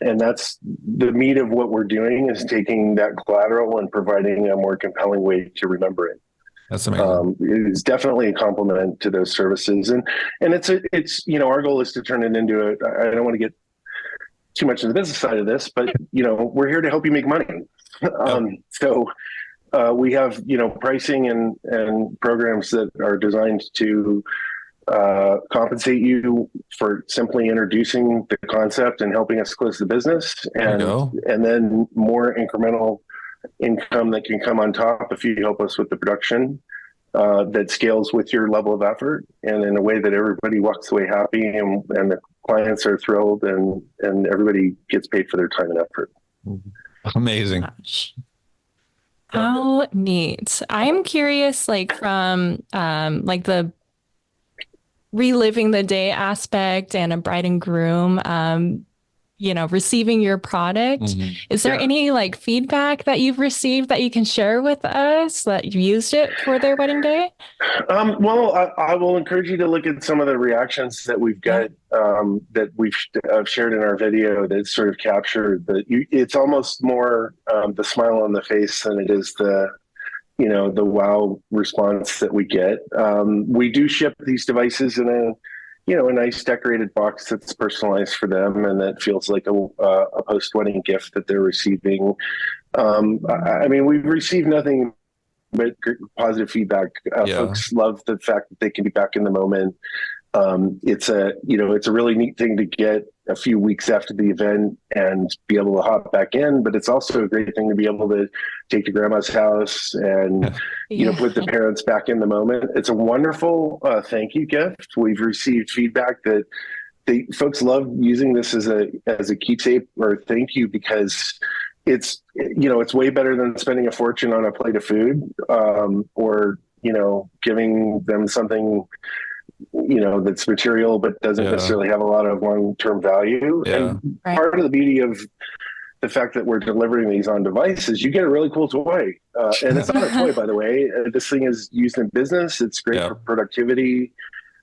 that's the meat of what we're doing, is taking that collateral and providing a more compelling way to remember it. That's amazing. It is definitely a complement to those services, and it's our goal is to turn it into I don't want to get too much in the business side of this, but we're here to help you make money. So we have pricing and programs that are designed to compensate you for simply introducing the concept and helping us close the business, and then more incremental income that can come on top if you help us with the production that scales with your level of effort, and in a way that everybody walks away happy, and the clients are thrilled, and everybody gets paid for their time and effort. Amazing. Gosh. How neat. I'm curious, like, from like the reliving the day aspect and a bride and groom. receiving your product. Is there any like feedback that you've received that you can share with us that you used it for their wedding day? Well, I will encourage you to look at some of the reactions that we've got that we've shared in our video that sort of captured it's almost more the smile on the face than it is the wow response that we get. We do ship these devices in a nice decorated box that's personalized for them and that feels like a post-wedding gift that they're receiving. I mean, we've received nothing but positive feedback. Folks love the fact that they can be back in the moment. It's a really neat thing to get a few weeks after the event and be able to hop back in, but it's also a great thing to be able to take to grandma's house and put the parents back in the moment. It's a wonderful thank you gift. We've received feedback that folks love using this as a keepsake or thank you because it's way better than spending a fortune on a plate of food or giving them something that's material but doesn't necessarily have a lot of long-term value. And part of the beauty of the fact that we're delivering these on devices, you get a really cool toy. And it's not a toy, by the way. This thing is used in business. It's great for productivity.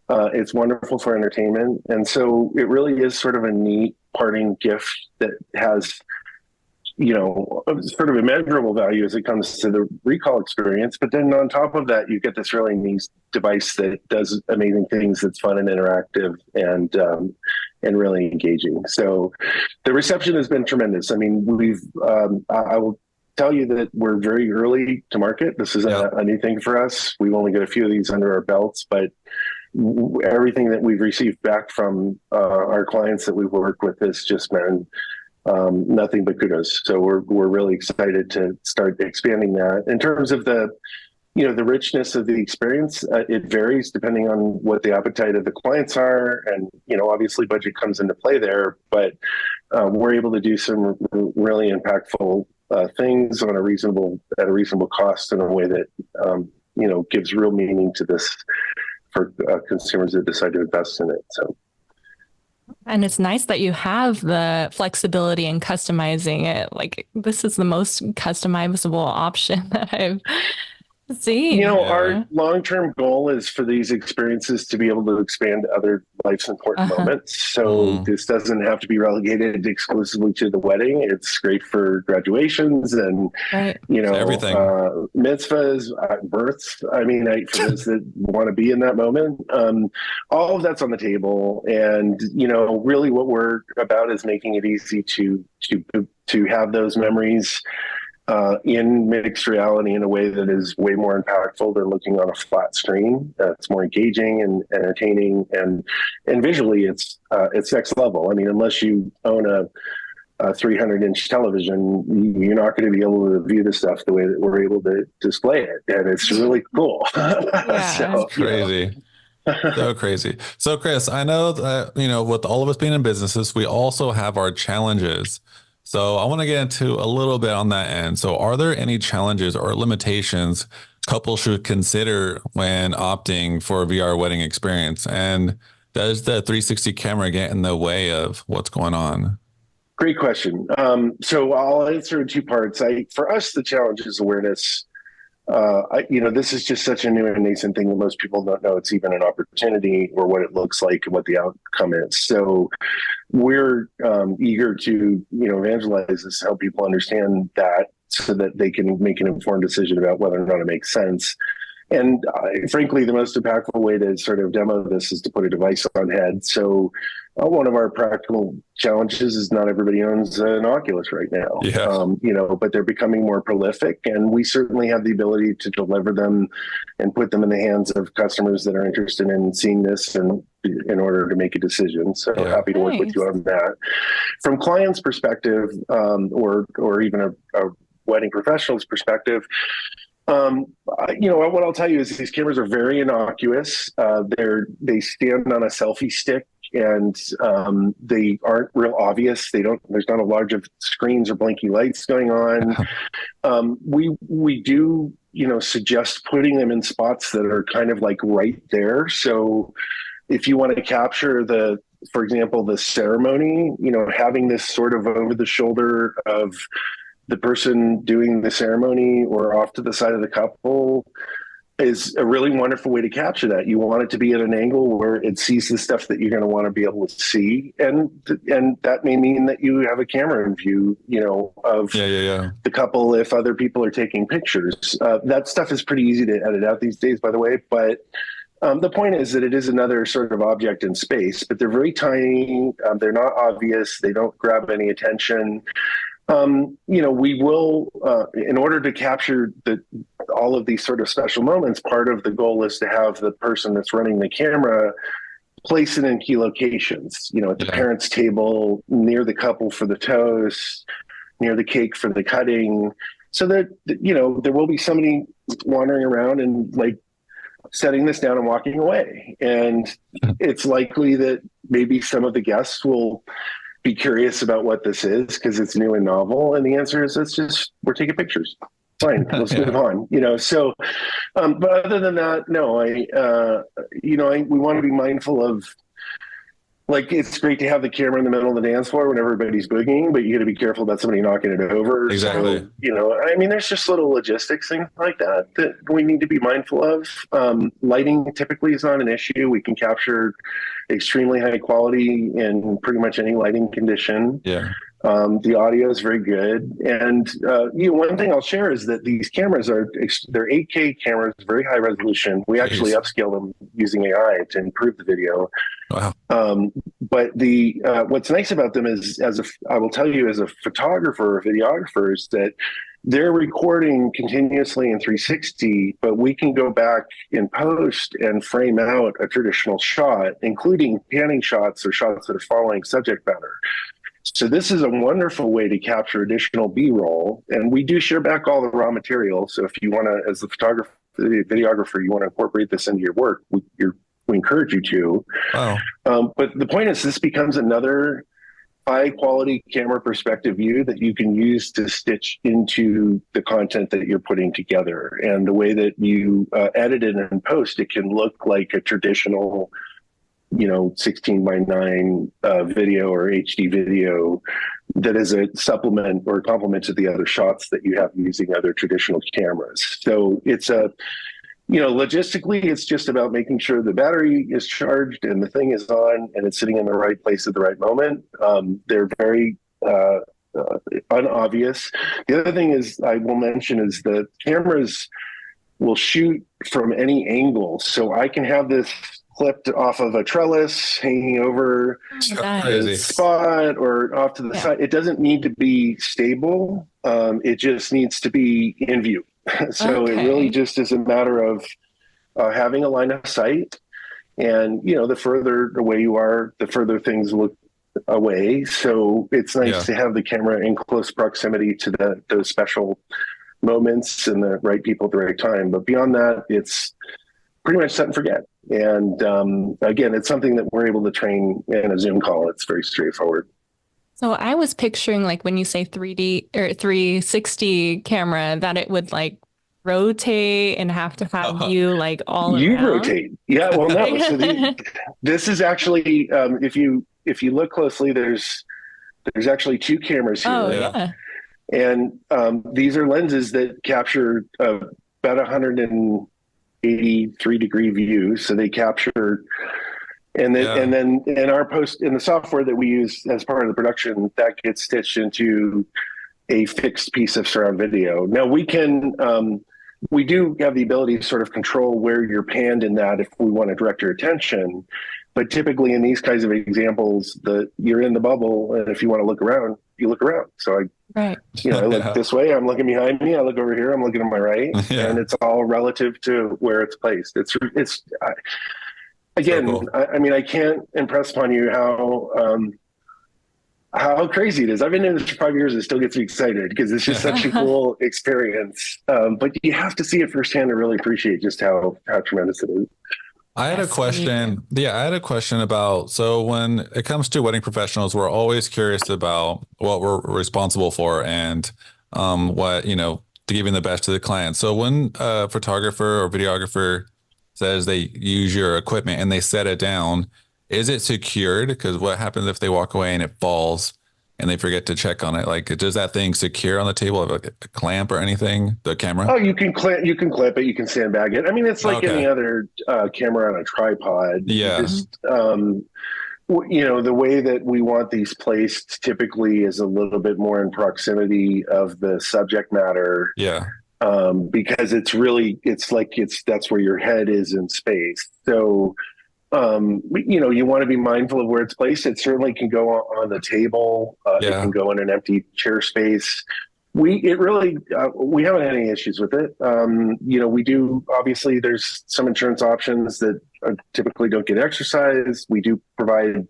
It's wonderful for entertainment. And so it really is sort of a neat parting gift that has sort of immeasurable value as it comes to the recall experience. But then on top of that, you get this really neat device that does amazing things that's fun and interactive and really engaging. So the reception has been tremendous. I mean, I will tell you that we're very early to market. This is a new thing for us. We've only got a few of these under our belts, but everything that we've received back from our clients that we've worked with has just been nothing but kudos. So we're really excited to start expanding that. In terms of the richness of the experience, it varies depending on what the appetite of the clients are. And, obviously budget comes into play there, but we're able to do some really impactful things at a reasonable cost in a way that, gives real meaning to this for consumers that decide to invest in it. So. And it's nice that you have the flexibility in customizing it. Like this is the most customizable option that I've seen. Our long-term goal is for these experiences to be able to expand to other life's important moments. So this doesn't have to be relegated exclusively to the wedding. It's great for graduations and, everything. Mitzvahs, births. I mean, for those that want to be in that moment, all of that's on the table. And, really what we're about is making it easy to have those memories in mixed reality in a way that is way more impactful than looking on a flat screen. It's more engaging and entertaining, and visually it's next level. I mean, unless you own a 300-inch television, you're not going to be able to view the stuff the way that we're able to display it, and it's really cool. So crazy. So crazy. So Chris, I know that, with all of us being in businesses, we also have our challenges. So I want to get into a little bit on that end. So are there any challenges or limitations couples should consider when opting for a VR wedding experience? And does the 360 camera get in the way of what's going on? Great question. So I'll answer in two parts. For us, the challenge is awareness. This is just such a new and nascent thing that most people don't know it's even an opportunity or what it looks like and what the outcome is. So we're eager to, evangelize this, help people understand that so that they can make an informed decision about whether or not it makes sense. And frankly, the most impactful way to sort of demo this is to put a device on head. So one of our practical challenges is not everybody owns an Oculus right now, but they're becoming more prolific, and we certainly have the ability to deliver them and put them in the hands of customers that are interested in seeing this and in order to make a decision. So happy to work with you on that. From clients' perspective, or even a wedding professional's perspective, what I'll tell you is these cameras are very innocuous. They stand on a selfie stick, and they aren't real obvious. There's not a large of screens or blinky lights going on. We do, suggest putting them in spots that are kind of like right there. So if you want to capture the for example, the ceremony, having this sort of over the shoulder of the person doing the ceremony or off to the side of the couple is a really wonderful way to capture that. You want it to be at an angle where it sees the stuff that you're going to want to be able to see, and that may mean that you have a camera in view, of the couple if other people are taking pictures. That stuff is pretty easy to edit out these days, by the way. But the point is that it is another sort of object in space, but they're very tiny. They're not obvious. They don't grab any attention. We will, in order to capture all of these sort of special moments, part of the goal is to have the person that's running the camera place it in key locations, at the parents' table, near the couple for the toast, near the cake for the cutting, so that, there will be somebody wandering around and like setting this down and walking away. And it's likely that maybe some of the guests will be curious about what this is because it's new and novel. And the answer is, we're taking pictures. Fine, let's move on. So, but other than that, no, we want to be mindful of, like, it's great to have the camera in the middle of the dance floor when everybody's boogieing, but you got to be careful about somebody knocking it over. Exactly. So, there's just little logistics things like that we need to be mindful of. Lighting typically is not an issue. We can capture extremely high quality in pretty much any lighting condition. Yeah. The audio is very good. And one thing I'll share is that these cameras they're 8K cameras, very high resolution. We actually upscale them using AI to improve the video. Wow. But what's nice about them is, I will tell you as a photographer or videographer, is that they're recording continuously in 360, but we can go back in post and frame out a traditional shot, including panning shots or shots that are following subject matter. So this is a wonderful way to capture additional B-roll, and we do share back all the raw material. So if you want to, as the photographer, the videographer, you want to incorporate this into your work, we encourage you to. Wow. But the point is, this becomes another high quality camera perspective view that you can use to stitch into the content that you're putting together. And the way that you edit it in post, it can look like a traditional 16:9 video or HD video that is a supplement or complement to the other shots that you have using other traditional cameras. So it's logistically, it's just about making sure the battery is charged and the thing is on and it's sitting in the right place at the right moment. They're very unobvious. The other thing I will mention is that cameras will shoot from any angle. So I can have this clipped off of a trellis hanging over a spot or off to the side. It doesn't need to be stable. It just needs to be in view. So it really just is a matter of having a line of sight. And, the further away you are, the further things look away. So it's nice to have the camera in close proximity to those special moments and the right people at the right time. But beyond that, it's pretty much set and forget. And again, it's something that we're able to train in a Zoom call. It's very straightforward. So I was picturing, like, when you say 3D or 360 camera, that it would like rotate and have to have you like all you around. Rotate. Yeah. Well, no. So this is actually, if you look closely, there's actually two cameras here. Oh, yeah. And these are lenses that capture about 183-degree view. So they capture, and then in our in the software that we use as part of the production, that gets stitched into a fixed piece of surround video. Now we do have the ability to sort of control where you're panned in that if we want to direct your attention. But typically in these kinds of examples, you're in the bubble, and if you want to look around, you look around. So I look this way, I'm looking behind me, I look over here, I'm looking to my right, and it's all relative to where it's placed. Again, so cool. I can't impress upon you how crazy it is. I've been in this for 5 years and it still gets me excited because it's just such a cool experience. But you have to see it firsthand to really appreciate just how tremendous it is. I had a question. Yeah, I had a question about, so when it comes to wedding professionals, we're always curious about what we're responsible for and what, to giving the best to the client. So when a photographer or videographer says they use your equipment and they set it down, is it secured? Because what happens if they walk away and it falls and they forget to check on it? Like, does that thing secure on the table, have a clamp or anything? The camera? Oh, you can clip it, you can sandbag it. I mean, it's like any Okay. other camera on a tripod. You Yeah. Mhm. just the way that we want these placed typically is a little bit more in proximity of the subject matter, Yeah. because that's where your head is in space. So you want to be mindful of where it's placed. It certainly can go on the table. It can Yeah. go in an empty chair space. We haven't had any issues with it. We do, obviously there's some insurance options that typically don't get exercised. We do provide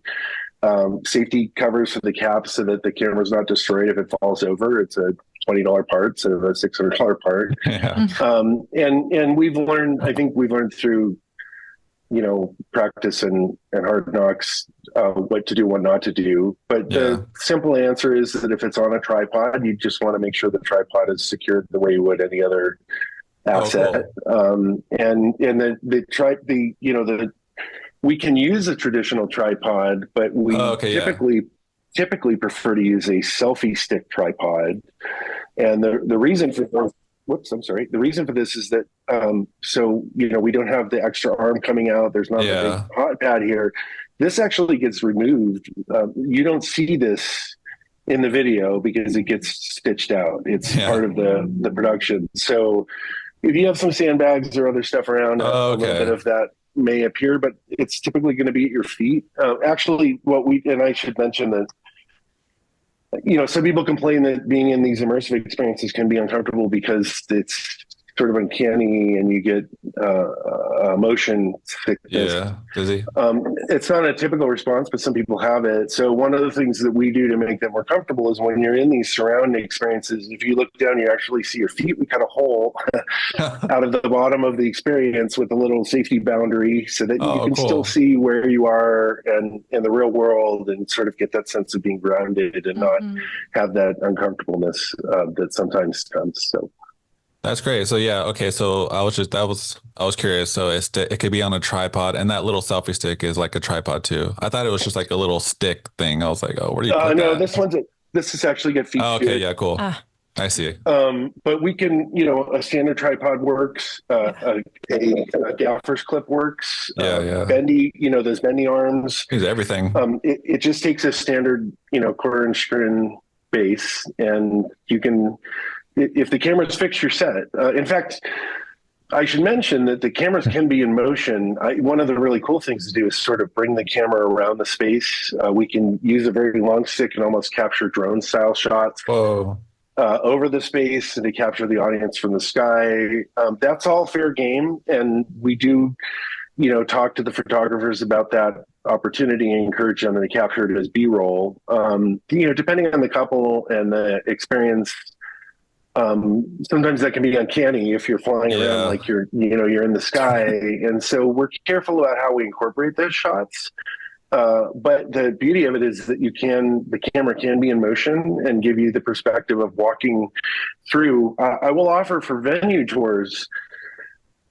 safety covers for the cap so that the camera's not destroyed if it falls over. It's a $20 part instead of a $600 part. Yeah. And I think we've learned through practice and hard knocks, what to do, what not to do. But Yeah. the simple answer is that if it's on a tripod, you just want to make sure the tripod is secured the way you would any other Oh, asset. cool. We can use a traditional tripod, but Oh, we okay. Yeah. typically prefer to use a selfie stick tripod. And the reason for whoops, I'm sorry. The reason for this is that we don't have the extra arm coming out. There's not the big Yeah. hot pad here. This actually gets removed. You don't see this in the video because it gets stitched out. It's Yeah. part of the production. So if you have some sandbags or other stuff around, Oh, a little bit okay. of that may appear, but it's typically going to be at your feet. Actually, and I should mention that some people complain that being in these immersive experiences can be uncomfortable because it's sort of uncanny and you get motion sickness. Yeah. Dizzy. It's not a typical response, but some people have it. So one of the things that we do to make them more comfortable is when you're in these surrounding experiences, if you look down, you actually see your feet. We cut a hole out of the bottom of the experience with a little safety boundary so that you Oh, can still cool. see where you are and in the real world and sort of get that sense of being grounded and not Mhm. have that uncomfortableness that sometimes comes. So That's great. So yeah, okay. So I was curious. So it could be on a tripod, and that little selfie stick is like a tripod too. I thought it was just like a little stick thing. I was like, oh, where do you put no, that? this is actually got feet Oh, to okay. it. Yeah, cool. Ah, I see. But we can, a standard tripod works, yeah. a gaffer's clip works, Yeah, yeah. bendy, those bendy arms. Use everything. It just takes a standard, quarter inch screw base, and you can, if the camera's fixed, you're set. In fact, I should mention that the cameras can be in motion. One of the really cool things to do is sort of bring the camera around the space. We can use a very long stick and almost capture drone style shots Whoa. over the space and to capture the audience from the sky. That's all fair game. And we do, talk to the photographers about that opportunity and encourage them to capture it as B-roll. Depending on the couple and the experience, sometimes that can be uncanny if you're flying around Yeah. like you're in the sky. And so we're careful about how we incorporate those shots. But the beauty of it is that the camera can be in motion and give you the perspective of walking through. I will offer for venue tours,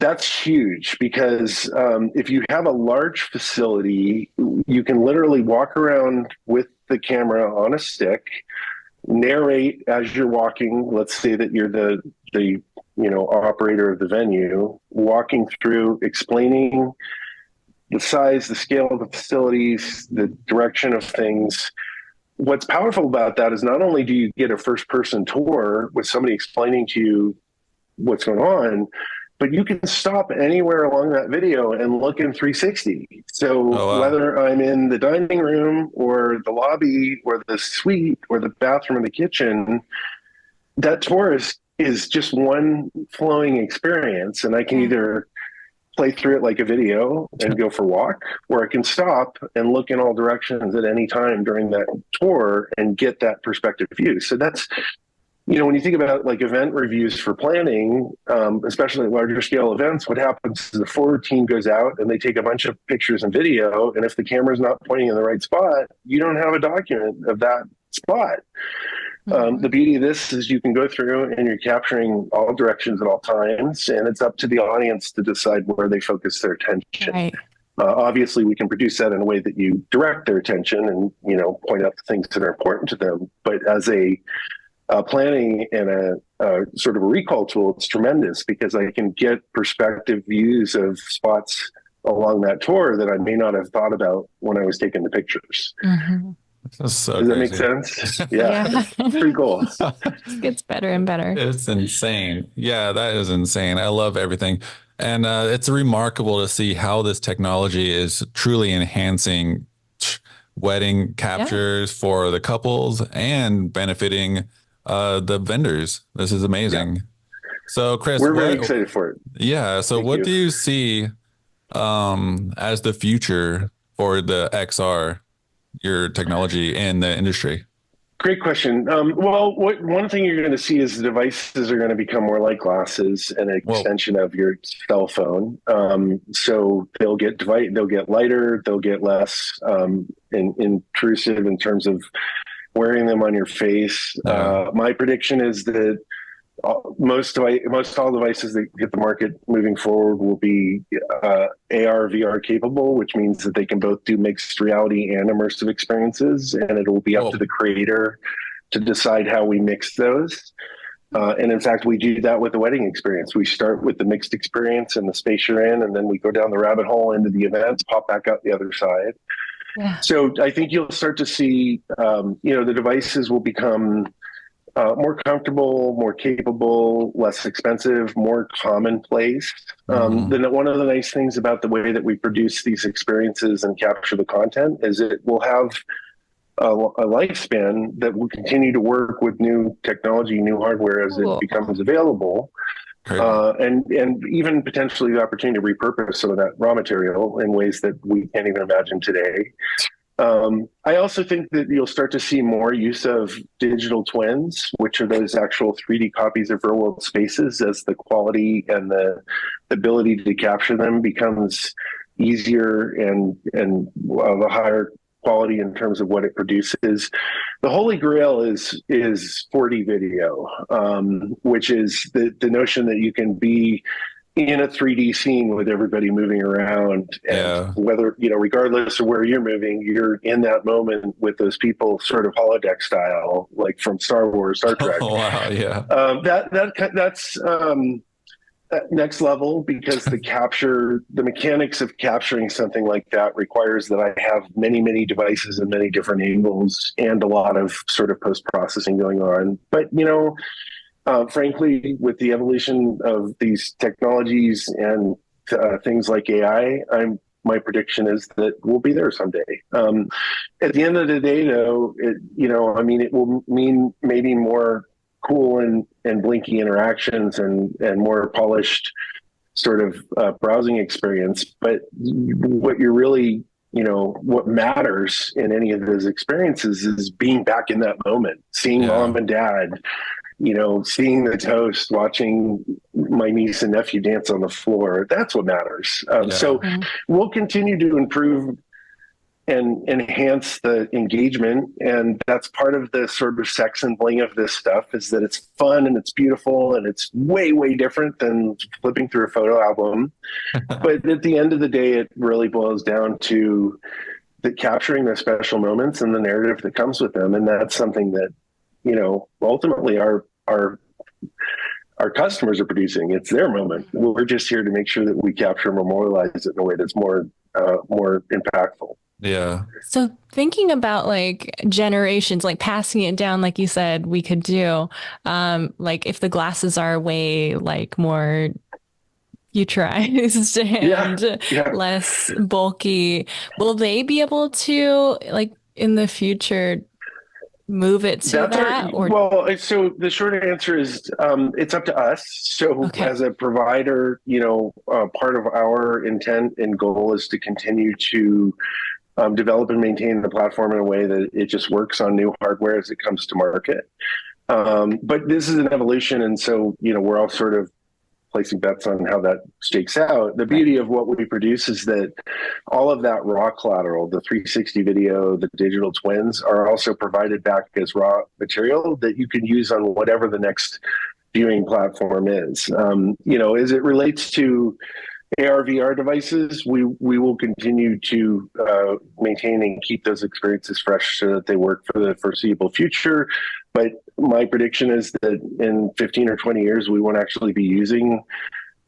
that's huge because if you have a large facility, you can literally walk around with the camera on a stick, narrate as you're walking. Let's say that you're the operator of the venue, walking through, explaining the size, the scale of the facilities, the direction of things. What's powerful about that is not only do you get a first person tour with somebody explaining to you what's going on, but you can stop anywhere along that video and look in 360. So Oh, wow. whether I'm in the dining room or the lobby or the suite or the bathroom or the kitchen, that tour is just one flowing experience. And I can Yeah. either play through it like a video and go for a walk, or I can stop and look in all directions at any time during that tour and get that perspective view. So that's, when you think about like event reviews for planning, especially at larger scale events, what happens is the forward team goes out and they take a bunch of pictures and video. And if the camera's not pointing in the right spot, you don't have a document of that spot. The beauty of this is you can go through and you're capturing all directions at all times, and it's up to the audience to decide where they focus their attention. Right. Obviously, we can produce that in a way that you direct their attention and, point out the things that are important to them. But as a planning and a sort of a recall tool, it's tremendous because I can get perspective views of spots along that tour that I may not have thought about when I was taking the pictures. Mm-hmm. That's so Does that crazy. make sense? Yeah. Yeah. It's pretty cool. It gets better and better. It's insane. Yeah, that is insane. I love everything. And it's remarkable to see how this technology is truly enhancing wedding captures for the couples and benefiting the vendors. This is amazing. Yeah. So, Chris, We're very excited for it. Yeah, so Thank what you. do you see as the future for the XR, your technology in the industry? Great question. Well, one thing you're going to see is the devices are going to become more like glasses and an extension of your cell phone. So they'll get lighter, they'll get less intrusive in terms of wearing them on your face. My prediction is that most all devices that hit the market moving forward will be AR, VR capable, which means that they can both do mixed reality and immersive experiences, and it will be up to the creator to decide how we mix those. And in fact, we do that with the wedding experience. We start with the mixed experience and the space you're in, and then we go down the rabbit hole into the events, pop back out the other side. Yeah. So I think you'll start to see, the devices will become more comfortable, more capable, less expensive, more commonplace. Then one of the nice things about the way that we produce these experiences and capture the content is it will have a lifespan that will continue to work with new technology, new hardware as it becomes available. And even potentially the opportunity to repurpose some of that raw material in ways that we can't even imagine today. I also think that you'll start to see more use of digital twins, which are those actual 3D copies of real world spaces, as the quality and the ability to capture them becomes easier and of a higher quality in terms of what it produces. The holy grail is 4D video, which is the notion that you can be in a 3D scene with everybody moving around, and whether, regardless of where you're moving, you're in that moment with those people, sort of holodeck style, like from Star Wars, Star Trek. Oh, wow, yeah. That's next level, because the mechanics of capturing something like that requires that I have many, many devices and many different angles and a lot of sort of post-processing going on. But, frankly, with the evolution of these technologies and things like AI, my prediction is that we'll be there someday. At the end of the day, though, it will mean maybe more cool and blinky interactions and more polished sort of browsing experience. But what you're really, what matters in any of those experiences is being back in that moment, seeing mom and dad, seeing the toast, watching my niece and nephew dance on the floor. That's what matters. So we'll continue to improve and enhance the engagement. And that's part of the sort of sex and bling of this stuff, is that it's fun and it's beautiful and it's way, way different than flipping through a photo album. But at the end of the day, it really boils down to capturing the special moments and the narrative that comes with them. And that's something that, ultimately our customers are producing. It's their moment. We're just here to make sure that we capture and memorialize it in a way that's more impactful. Yeah. So thinking about like generations, like passing it down, like you said, we could do, like if the glasses are way like more futurized and less bulky, will they be able to, like, in the future, move it to well, so the short answer is it's up to us. So as a provider, part of our intent and goal is to continue to develop and maintain the platform in a way that it just works on new hardware as it comes to market. But this is an evolution, and so we're all sort of placing bets on how that shakes out. The beauty of what we produce is that all of that raw collateral, the 360 video, the digital twins, are also provided back as raw material that you can use on whatever the next viewing platform is. As it relates to AR/VR devices, we will continue to maintain and keep those experiences fresh so that they work for the foreseeable future. But my prediction is that in 15 or 20 years, we won't actually be using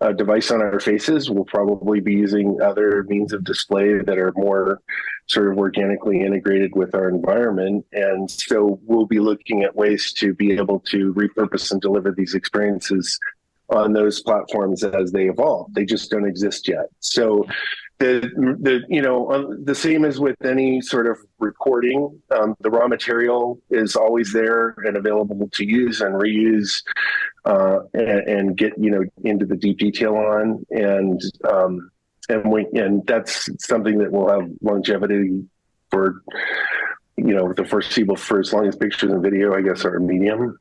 a device on our faces. We'll probably be using other means of display that are more sort of organically integrated with our environment. And so we'll be looking at ways to be able to repurpose and deliver these experiences on those platforms as they evolve. They just don't exist yet. So the same as with any sort of recording, the raw material is always there and available to use and reuse, and get into the deep detail on, and that's something that will have longevity for the foreseeable, for as long as pictures and video, I guess, are a medium.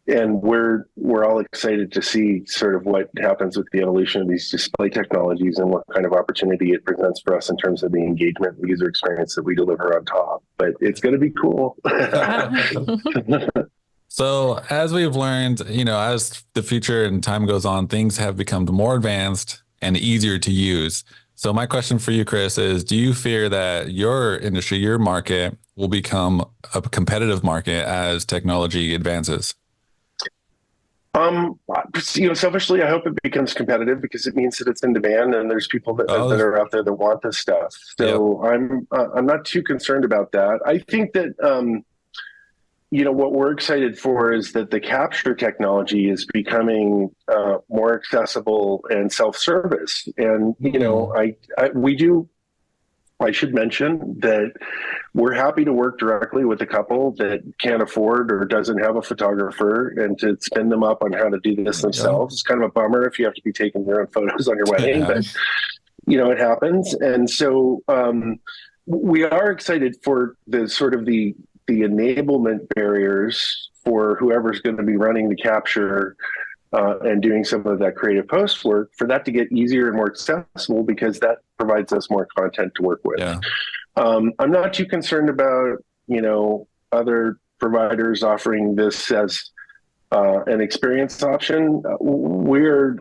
And we're all excited to see sort of what happens with the evolution of these display technologies and what kind of opportunity it presents for us in terms of the engagement and user experience that we deliver on top. But it's going to be cool. So as we've learned, as the future and time goes on, things have become more advanced and easier to use. So my question for you, Chris, is do you fear that your industry, your market, will become a competitive market as technology advances? Selfishly, I hope it becomes competitive because it means that it's in demand and there's people that are out there that want this stuff. So yep. I'm not too concerned about that. I think that, what we're excited for is that the capture technology is becoming more accessible and self-service. And, I should mention that we're happy to work directly with a couple that can't afford or doesn't have a photographer and to spin them up on how to do this themselves. It's kind of a bummer if you have to be taking your own photos on your wedding, but it happens. And so we are excited for the sort of the enablement barriers for whoever's going to be running the capture and doing some of that creative post work, for that to get easier and more accessible, because that provides us more content to work with. Yeah. I'm not too concerned about, other providers offering this as an experience option. We're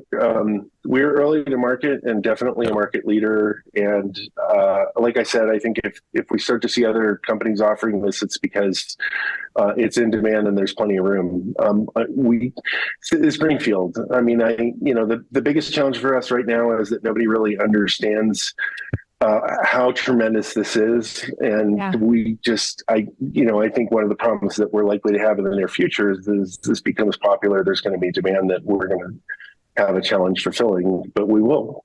early to market and definitely a market leader. And like I said, I think if we start to see other companies offering this, it's because it's in demand and there's plenty of room. It's greenfield. I mean, the biggest challenge for us right now is that nobody really understands how tremendous this is. And I think one of the problems that we're likely to have in the near future is this becomes popular. There's going to be demand that we're going to have a challenge fulfilling, but we'll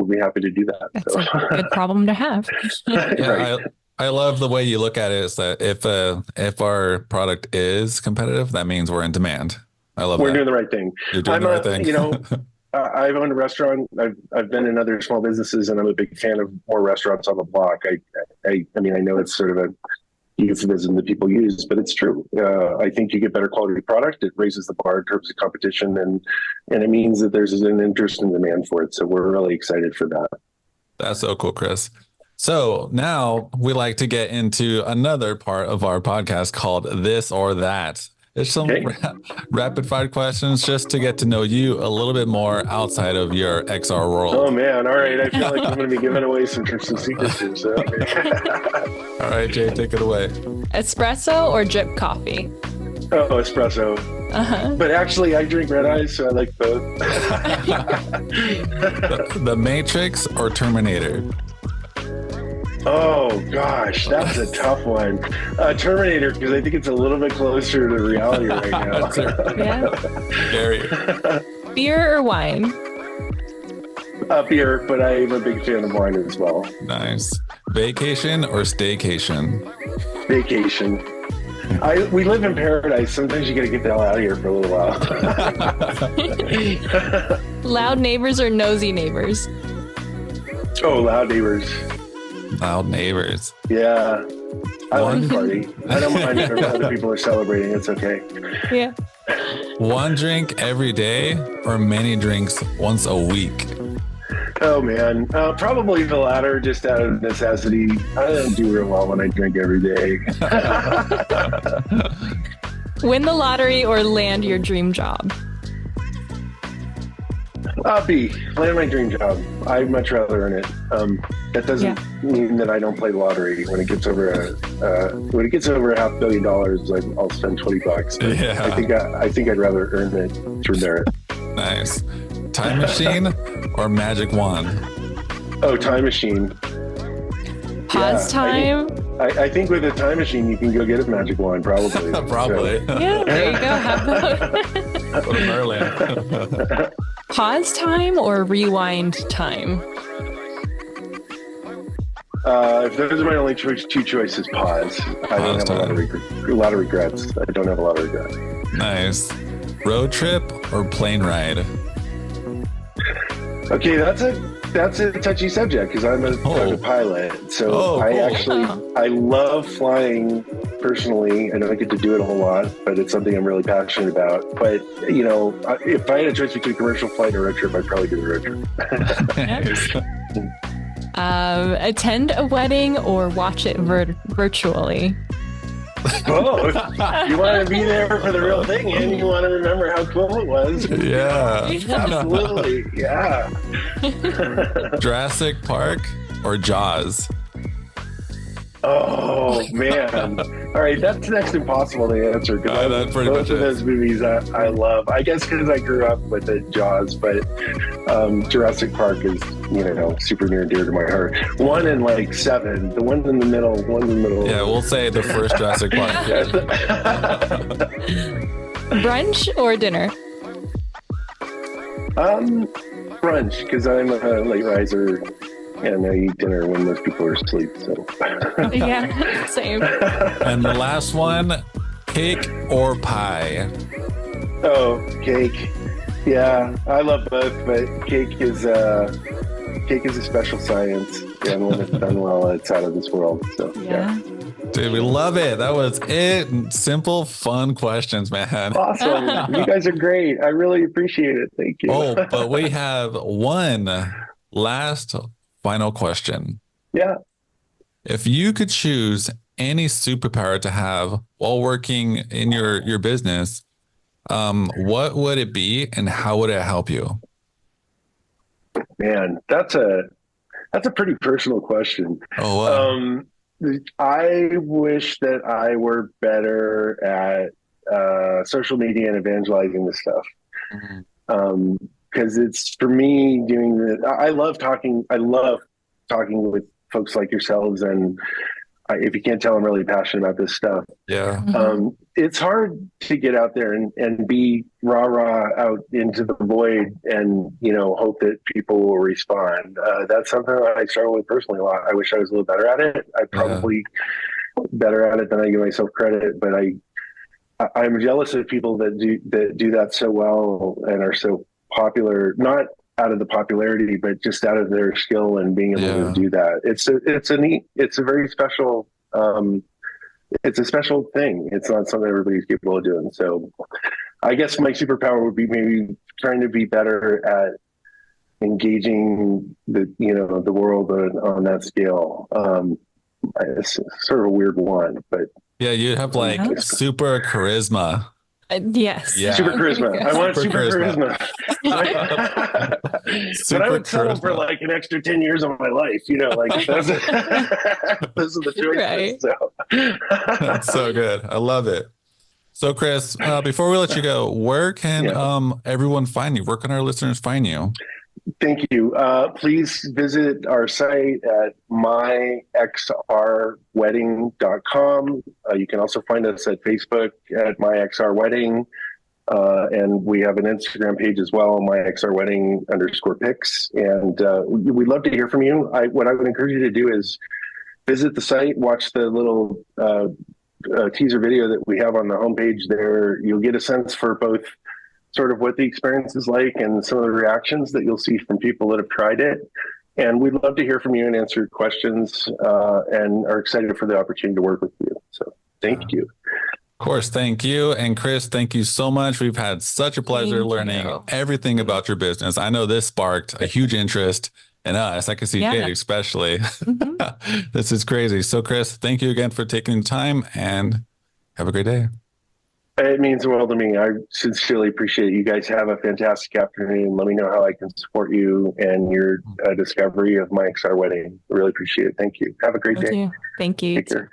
be happy to do that. That's a good problem to have. Right. I love the way you look at it, is that if our product is competitive, that means we're in demand. I love we're doing the right thing. You're doing the right thing. I've owned a restaurant. I've been in other small businesses, and I'm a big fan of more restaurants on the block. I mean, I know it's sort of a euphemism that people use, but it's true. I think you get better quality product. It raises the bar in terms of competition, and it means that there's an interest and demand for it. So we're really excited for that. That's so cool, Chris. So now we like to get into another part of our podcast called This or That. There's some rapid fire questions just to get to know you a little bit more outside of your XR world. Oh man. All right. I feel like I'm going to be giving away some secrets here. So. All right, Jay, take it away. Espresso or drip coffee? Oh, espresso. But actually I drink red eyes, so I like both. The Matrix or Terminator? Oh gosh, that's a tough one. Terminator, because I think it's a little bit closer to reality right now. Very. Beer or wine? Beer, but I am a big fan of wine as well. Nice. Vacation or staycation? Vacation. We live in paradise. Sometimes you got to get the hell out of here for a little while. Loud neighbors or nosy neighbors? Oh, loud neighbors. Loud neighbors. Yeah. I like party. I don't mind if other people are celebrating. It's okay. Yeah. One drink every day or many drinks once a week? Oh, man. Probably the latter, just out of necessity. I don't do real well when I drink every day. Win the lottery or land your dream job? B, land my dream job. I'd much rather earn it. That doesn't mean that I don't play the lottery. When it gets over $500 million, I'll spend $20. Yeah. I think I'd rather earn it through merit. Nice. Time machine or magic wand? Oh, time machine. Pause time. I think with a time machine, you can go get a magic wand, probably. Probably. So. Yeah, there you go. Have both. Put 'em early. Pause time or rewind time? If those are my only two choices, pause. I don't have a lot of regrets. I don't have a lot of regrets. Nice. Road trip or plane ride? Okay, that's a touchy subject because I'm a pilot. So cool. I love flying personally. I don't get to do it a whole lot, but it's something I'm really passionate about. But, you know, if I had a choice between commercial flight and a road trip, I'd probably do the road trip. Nice. Attend a wedding or watch it virtually? Both. You want to be there for the real thing and you want to remember how cool it was. Yeah. Absolutely. Yeah. Jurassic Park or Jaws? Oh, man. All right. That's next impossible to answer because both of those movies I love. I guess because I grew up with the Jaws, but Jurassic Park is, you know, super near and dear to my heart. 1 and like 7. The one in the middle. Yeah, we'll say the first Jurassic Park. Brunch or dinner? Brunch, because I'm a late riser and I eat dinner when most people are asleep. So yeah, same. And the last one, cake or pie? Oh, cake. Yeah, I love both, but cake is a special science, and when it's done well, it's out of this world. So yeah. Dude, we love it. That was it. Simple, fun questions, man. Awesome. You guys are great. I really appreciate it. Thank you. Oh, but we have one last final question. Yeah. If you could choose any superpower to have while working in your business, what would it be and how would it help you? Man, that's a pretty personal question. Oh, wow. I wish that I were better at social media and evangelizing this stuff. Because it's for me doing the. I love talking with folks like yourselves, and if you can't tell, I'm really passionate about this stuff. Yeah. It's hard to get out there and be rah out into the void and, you know, hope that people will respond. That's something that I struggle with personally a lot. I wish I was a little better at it. I'm probably better at it than I give myself credit, but I'm jealous of people that do that so well and are so popular, not out of the popularity, but just out of their skill and being able to do that. It's a very special, it's a special thing. It's not something everybody's capable of doing. So I guess my superpower would be maybe trying to be better at engaging the world on that scale. It's sort of a weird one, but yeah, you have like super charisma. Yes. Yeah. Super charisma. I want super charisma. But I would settle for like an extra 10 years of my life, you know, like those are the choices. Right. So. That's so good. I love it. So Chris, before we let you go, where can everyone find you? Where can our listeners find you? Thank you. Please visit our site at myxrwedding.com. You can also find us at Facebook at myxrwedding. And we have an Instagram page as well, myxrwedding_pics. And we'd love to hear from you. What I would encourage you to do is visit the site, watch the little teaser video that we have on the homepage there. You'll get a sense for both sort of what the experience is like and some of the reactions that you'll see from people that have tried it. And we'd love to hear from you and answer your questions and are excited for the opportunity to work with you. So thank you. Of course. Thank you. And Chris, thank you so much. We've had such a pleasure learning everything about your business. I know this sparked a huge interest in us. I can see Jade especially. This is crazy. So Chris, thank you again for taking the time and have a great day. It means the world to me. I sincerely appreciate it. You guys have a fantastic afternoon. Let me know how I can support you and your discovery of my XR wedding. I really appreciate it. Thank you. Have a great day. Thank you. Take care.